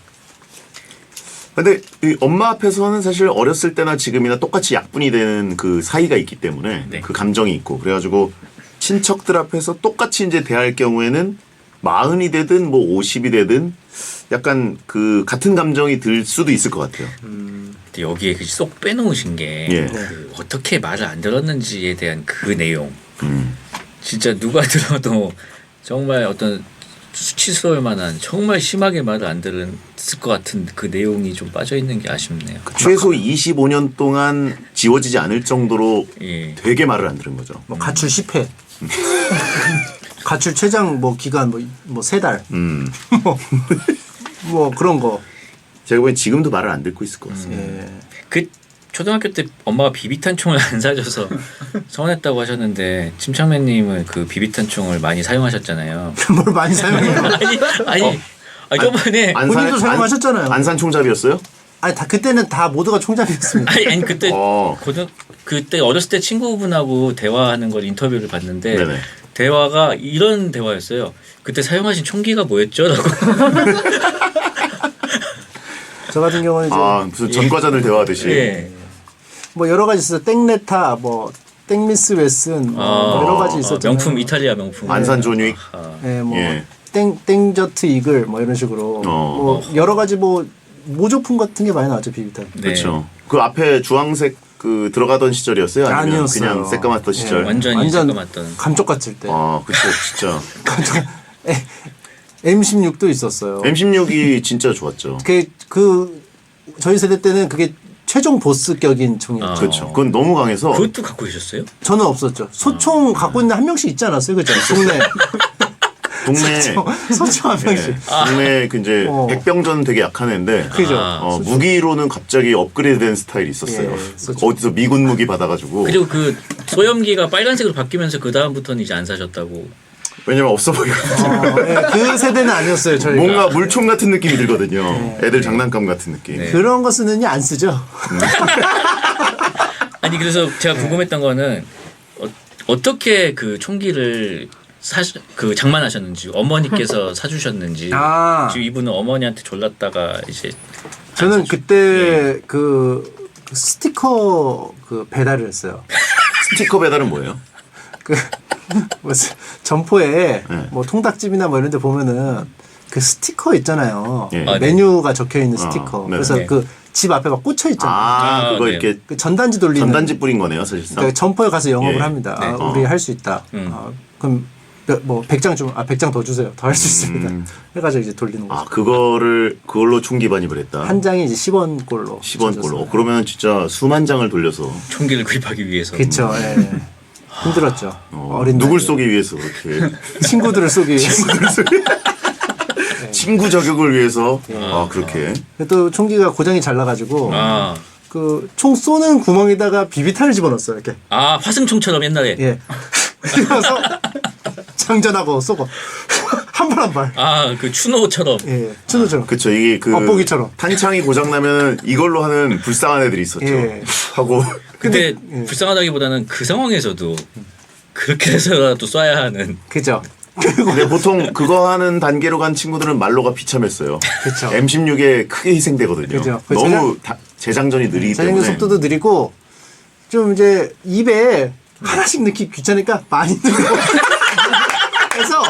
근데 이 엄마 앞에서는 사실 어렸을 때나 지금이나 똑같이 약분이 되는 그 사이가 있기 때문에 네. 그 감정이 있고 그래가지고 친척들 앞에서 똑같이 이제 대할 경우에는 40이 되든 뭐 50이 되든 약간 그 같은 감정이 들 수도 있을 것 같아요. 근데 여기에 쏙 빼놓으신 게 예. 그 어떻게 말을 안 들었는지에 대한 그 내용. 진짜 누가 들어도 정말 어떤 수치스러울 만한 정말 심하게 말을 안 들었을 것 같은 그 내용이 좀 빠져 있는 게 아쉽네요. 최소 25년 동안 지워지지 않을 정도로 예. 되게 말을 안 들은 거죠. 뭐 가출 10회. 가출 최장 뭐 기간 뭐 3달. 뭐 그런 거. 제가 보기엔 지금도 말을 안 듣고 있을 것 같습니다. 예. 그 초등학교 때 엄마가 비비탄총을 안 사줘서 서운했다고 하셨는데 침착맨님은 그 비비탄총을 많이 사용하셨잖아요. 뭘 많이 사용해요? 아니 저번에 본인도 사용하셨잖아요. 안산 총잡이었어요? 아니 다 그때는 다 모두가 총잡이였습니다. 아니 그때 그때 어렸을 때 친구분하고 대화하는 걸 인터뷰를 봤는데 네네. 대화가 이런 대화였어요. 그때 사용하신 총기가 뭐였죠? 라고. 저 같은 경우는 이제 무슨 전과자들 대화하듯이. 예. 뭐 여러 가지 있어요. 땡레타, 뭐 땡미스 웨슨, 뭐 여러 가지 있었잖아요. 명품 이탈리아 명품. 안산 존윅. 예, 뭐 예. 땡저트 이글 뭐 이런 식으로 뭐 여러 가지 뭐 모조품 같은 게 많이 나왔죠 비비탄. 네. 그렇죠. 그 앞에 주황색 그 들어가던 시절이었어요? 아니면 아니었어요. 그냥 새까맣던 시절? 완전히 새까맣던. 감쪽 같을 때. 그쵸 진짜. M16도 있었어요. M16이 진짜 좋았죠. 그 저희 세대 때는 그게 최종 보스격인 총이었죠. 그렇죠. 그건 너무 강해서. 그것도 갖고 계셨어요? 저는 없었죠. 소총 갖고 있는 한 명씩 있지 않았어요, 그죠? 동네 소총 한 명씩. 동네 그 이제 백병전 되게 약한 애인데. 그죠. 무기로는 갑자기 업그레이드된 스타일이 있었어요. 어디서 미군 무기 받아가지고. 그리고 그 소염기가 빨간색으로 바뀌면서 그 다음부터는 이제 안 사셨다고. 왜냐면 없어 보이거든요. 그 세대는 아니었어요. 저희가. 뭔가 물총 같은 느낌이 들거든요. 애들 장난감 같은 느낌. 네. 그런 거 쓰느니 안 쓰죠. 아니 그래서 제가 궁금했던 거는 어떻게 그 총기를 그 장만하셨는지 어머니께서 사주셨는지. 지금 이분은 어머니한테 졸랐다가 이제. 저는 그때 그 스티커 그 배달을 했어요. 스티커 배달은 뭐예요? 뭐 점포에 뭐 통닭집이나 뭐 이런 데 보면은 그 스티커 있잖아요. 메뉴가 적혀 있는 스티커. 그래서 그 집 앞에 막 꽂혀 있잖아요. 그거 네. 이렇게 그 전단지 돌리는. 전단지 뿌린 거네요, 사실상. 그러니까 점포에 가서 영업을 합니다. 네. 우리 할 수 있다. 그럼 뭐 100장 좀 100장 더 주세요. 더 할 수 있습니다. 해가지고 이제 돌리는 거죠. 그걸로 총기 반입을 했다. 한 장이 이제 10원꼴로. 10원꼴로. 그러면 진짜 수만 장을 돌려서. 총기를 구입하기 위해서. 그렇죠. 예. 힘들었죠. 어린 누굴 나이에. 쏘기 위해서 그렇게. 친구들을 쏘기 위해서. 친구 저격을 위해서. 그렇게. 또 총기가 고장이 잘 나가지고 그 총 쏘는 구멍에다가 비비탄을 집어넣었어요. 이렇게. 화승총처럼 옛날에. 예. 그래서 장전하고 쏘고 한 발 한 발. 그 추노처럼. 예. 추노처럼. 그렇죠. 이게 그 엿보기처럼. 탄창이 고장 나면 이걸로 하는 불쌍한 애들이 있었죠. 예. 하고. 근데 불쌍하다기보다는 그 상황에서도 그렇게 해서라도 쏴야 하는. 그죠. 근데 보통 그거 하는 단계로 간 친구들은 말로가 비참했어요. 그쵸. M16에 크게 희생되거든요. 그죠. 너무 재장전이 느리기 재장전 때문에. 속도도 느리고 좀 이제 입에 하나씩 넣기 귀찮으니까 많이 넣고 그래서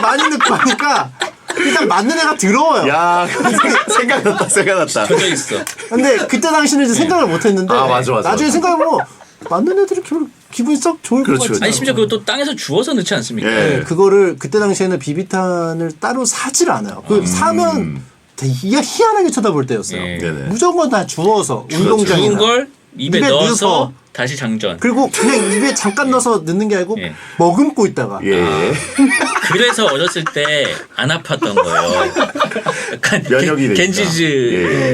많이 넣고 하니까 일단 맞는 애가 더러워요. 야, 생각났다. 젖어 있어. 근데 그때 당시는 이제 생각을 못 했는데 맞아. 나중에 생각해보면 맞는 애들이 기분이 썩 좋을 것 그렇죠, 같지. 아니 심지어 그것도 땅에서 주워서 넣지 않습니까? 예. 그거를 그때 당시에는 비비탄을 따로 사질 않아요. 그 사면 되게 희한하게 쳐다볼 때였어요. 예. 네네. 무조건 다 주워서 주운 운동장이나 걸 입에 입에 넣어서 넣어서 다시 장전. 그리고 그냥 입에 잠깐 넣어서 넣는 게 아니고 예. 머금고 있다가 예. 그래서 어렸을 때 안 아팠던 거예요. 약간 면역이 되니까. 겐지즈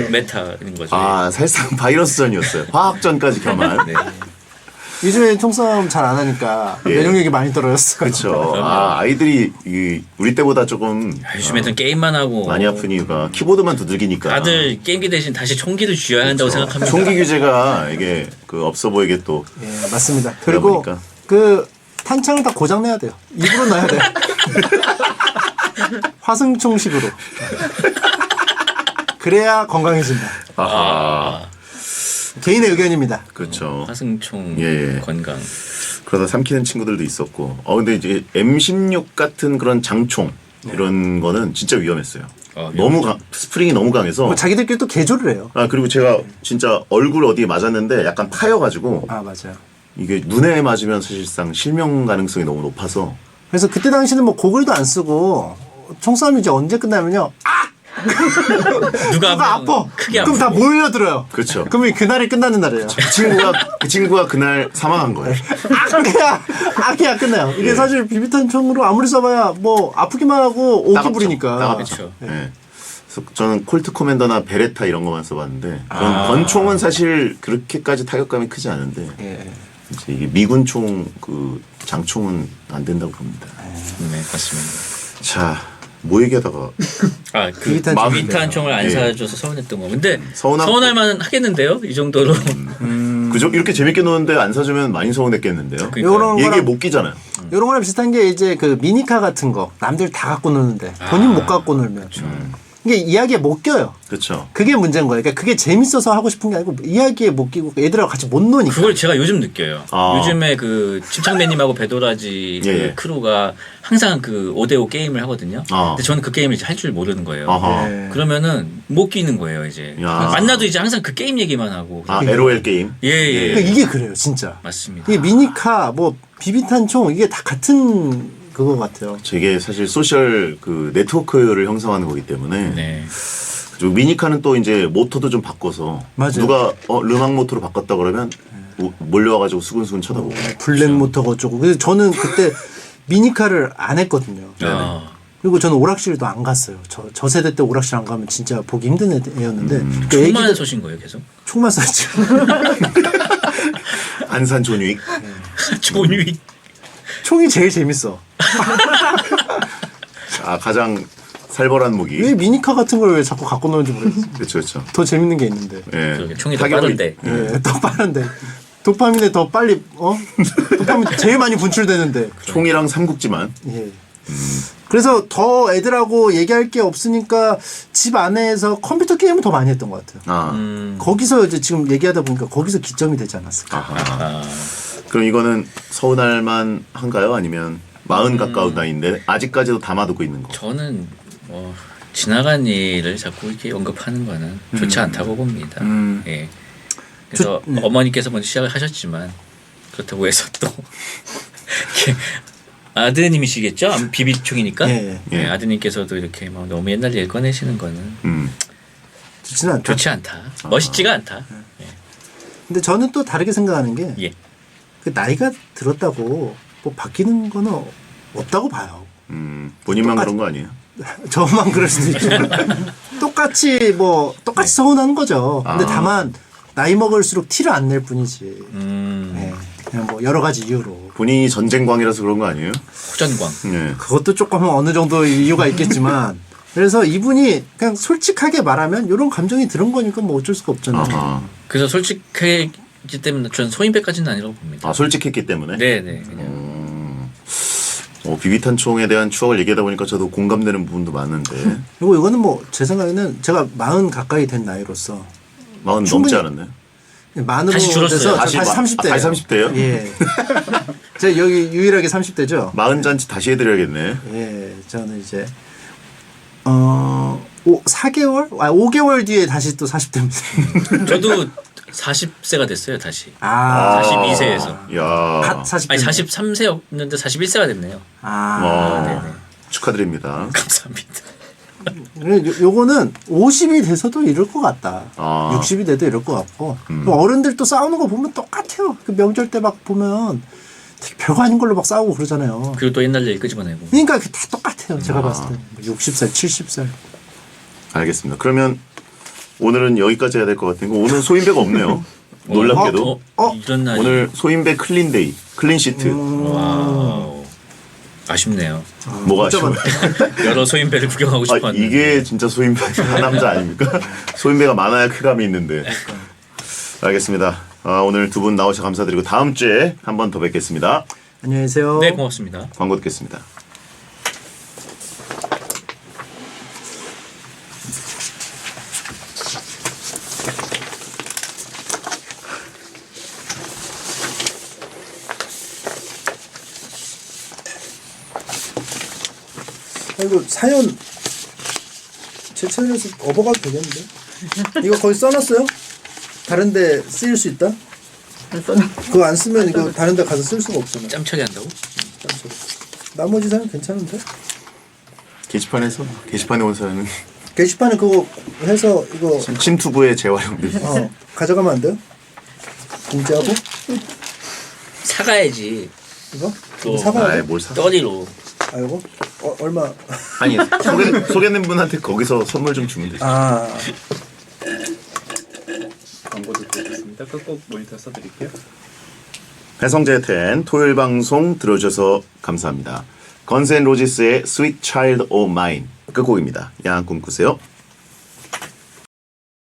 예. 메타인 거죠. 아 사실상 바이러스전이었어요. 화학전까지 겸한. 네. 요즘에 총싸움 잘 안 하니까 예. 면역력이 많이 떨어졌어요. 그렇죠. 아이들이 우리 때보다 조금 아, 요즘에는 게임만 하고 많이 아픈 이유가 키보드만 두들기니까. 다들 게임기 대신 다시 총기를 쥐어야 한다고 생각합니다. 총기 규제가 이게 없어 보이게 또 예, 맞습니다. 그리고 보니까. 그 탄창을 다 고장 내야 돼요. 입으로 넣어야 돼요. 화승총식으로. 그래야 건강해진다. 아하. 개인의 의견입니다. 그렇죠. 화승총 예. 건강. 그러다 삼키는 친구들도 있었고. 근데 이제 M16 같은 그런 장총 이런 거는 진짜 위험했어요. 너무 스프링이 너무 강해서. 뭐 자기들끼리 또 개조를 해요. 그리고 제가 진짜 얼굴 어디에 맞았는데 약간 파여가지고 아 맞아요. 이게 눈에 맞으면 사실상 실명 가능성이 너무 높아서. 그래서 그때 당시는 뭐 고글도 안 쓰고 총싸움이 이제 언제 끝나면요. 누가 아파. 크게 그럼 다 몰려들어요. 그렇죠. 그러면 그날이 끝나는 날이에요. 그 친구가 그날 사망한 거예요. 악이야 끝나요. 이게 사실 비비탄 총으로 아무리 써봐야 뭐 아프기만 하고 오기 따갑죠. 부리니까. 그렇죠. 네. 그래서 저는 콜트 코맨더나 베레타 이런 것만 써봤는데 그런 권총은 사실 그렇게까지 타격감이 크지 않은데 예. 이제 이게 미군 총 그 장총은 안 된다고 봅니다. 네, 맞습니다. 자, 뭐 얘기하다가 그 비비탄 비비탄 총을 안 예. 사줘서 서운했던 거. 근데 서운한- 서운할 만은 하겠는데요? 이 정도로. 그죠? 이렇게 재밌게 노는데 안 사주면 많이 서운했겠는데요. 그러니까요. 요런 얘기에 거랑 못 끼잖아요. 요런 거랑 비슷한 게 이제 그 미니카 같은 거 남들 다 갖고 노는데 본인 못 갖고 놀면 이게 이야기에 못 껴요. 그렇죠. 그게 문제인 거예요. 그러니까 그게 재밌어서 하고 싶은 게 아니고 이야기에 못 끼고 애들하고 같이 못 노니까. 그걸 제가 요즘 느껴요. 아. 요즘에 그 집창배님하고 배도라지 그 예. 크루가 항상 그 5대5 게임을 하거든요. 근데 저는 그 게임을 이제 할 줄 모르는 거예요. 아하. 예. 그러면은 못 끼는 거예요, 이제. 야. 만나도 이제 항상 그 게임 얘기만 하고. LOL 게임. 예. 그러니까 이게 그래요, 진짜. 맞습니다. 이게 미니카, 뭐 비비탄 총 이게 다 같은 그거 같아요. 저게 사실 소셜 그 네트워크를 형성하는 거기 때문에 네. 그리고 미니카는 또 이제 모터도 좀 바꿔서 맞아요. 누가 르망 모터로 바꿨다 그러면 몰려와가지고 수근수근 쳐다보고. 블랙 모터가 어쩌고. 그래서 저는 그때 미니카를 안 했거든요. 아. 그리고 저는 오락실도 안 갔어요. 저 세대 때 오락실 안 가면 진짜 보기 힘든 애였는데. 그 총만 애기들 쏘신 거예요, 계속? 총만 쐈죠. 안산 존윅. 존윅. 총이 제일 재밌어. 가장 살벌한 무기. 왜 미니카 같은 걸 왜 자꾸 갖고 노는지 모르겠어요. 그렇죠, 그렇죠. 더 재밌는 게 있는데. 예. 그러게, 총이 더 타격이- 빠른데. 예, 더 빠른데. 도파민에 더 빨리 도파민 제일 많이 분출되는데. 총이랑 삼국지만. 예. 그래서 더 애들하고 얘기할 게 없으니까 집 안에서 컴퓨터 게임을 더 많이 했던 것 같아요. 거기서 이제 지금 얘기하다 보니까 거기서 기점이 되지 않았을까. 그럼 이거는 서운할 만 한가요? 아니면 40 가까운 나이인데 아직까지도 담아두고 있는 거. 저는 뭐 지나간 일을 자꾸 이렇게 언급하는 거는 좋지 않다고 봅니다. 예. 그래서 네. 어머니께서 먼저 시작을 하셨지만 그렇다고 해서 또 이렇게 아드님이시겠죠? 비비총이니까. 예, 예, 아드님께서도 이렇게 막 너무 옛날 일 꺼내시는 거는 좋지는 않다. 좋지 않다. 멋있지가 않다. 예. 근데 저는 또 다르게 생각하는 게 예. 그 나이가 들었다고 뭐 바뀌는 거는 없다고 봐요. 본인만 똑같- 그런 거 아니에요? 저만 그럴 수도 있죠. 똑같이 서운한 거죠. 근데 다만 나이 먹을수록 티를 안 낼 뿐이지. 네, 그냥 뭐 여러 가지 이유로. 본인이 전쟁광이라서 그런 거 아니에요? 호전광. 네. 그것도 조금 어느 정도 이유가 있겠지만. 그래서 이분이 그냥 솔직하게 말하면 이런 감정이 들은 거니까 뭐 어쩔 수가 없잖아요. 아하. 그래서 솔직하기 때문에 저는 소인배까지는 아니라고 봅니다. 솔직했기 때문에. 네네. 그냥 비비탄 총에 대한 추억을 얘기하다 보니까 저도 공감되는 부분도 많은데. 그리고 이거는 뭐 제 생각에는 제가 40 가까이 된 나이로서 40 충분히- 넘지 않았나요? 만으로 다시 줄었어요. 돼서 다시 다시 30대. 다시 30대요? 예. 제가 여기 유일하게 30대죠. 40잔치 다시 해드려야겠네. 예, 저는 이제 4개월? 5개월 뒤에 다시 또 40대입니다. 저도 40세가 됐어요 다시. 아, 42세에서. 야. 40. 아니 43세였는데 41세가 됐네요. 네네. 축하드립니다. 감사합니다. 요거는 50이 돼서도 이럴 것 같다. 아. 60이 돼도 이럴 것 같고. 뭐 어른들 또 싸우는 거 보면 똑같아요. 그 명절 때 막 보면 되게 별거 아닌 걸로 막 싸우고 그러잖아요. 그리고 또 옛날 얘기 끄집어내고. 그러니까 다 똑같아요. 제가 봤을 때 60살, 70살. 알겠습니다. 그러면 오늘은 여기까지 해야 될 것 같은 거. 오늘 소인배가 없네요. 놀랍게도 이런 날이. 오늘 소인배 클린데이, 클린 시트. 와우. 아쉽네요. 뭐가 아쉬워요? 여러 소인배를 구경하고 싶었는데. 이게 진짜 소인배 남자 아닙니까? 소인배가 많아야 쾌감이 있는데. 알겠습니다. 오늘 두 분 나오셔서 감사드리고 다음 주에 한 번 더 뵙겠습니다. 안녕히 계세요. 네, 고맙습니다. 광고 듣겠습니다. 이거 사연 제 채널에서 업어가도 되겠는데? 이거 거기 써놨어요? 다른데 쓰일 수 있다? 그거 안 쓰면 이거 다른데 가서 쓸 수가 없잖아. 짬 처리한다고? 나머지 사연 괜찮은데? 게시판에 온 사연은 게시판에 그거 해서 이거 침투부의 재활용들. 가져가면 안 돼요? 공지하고 사가야지. 이거? 또 사과야 돼? 뭘 사? 떠리로. 알고? 얼마? 아니 소개된 분한테 거기서 선물 좀 주면 되지. 광고 듣고 있습니다. 끝곡 모니터 써드릴게요. 배성재 10 토요일 방송 들어주셔서 감사합니다. 건센 로지스의 Sweet Child O' Mine 끝곡입니다. 야한 꿈 꾸세요.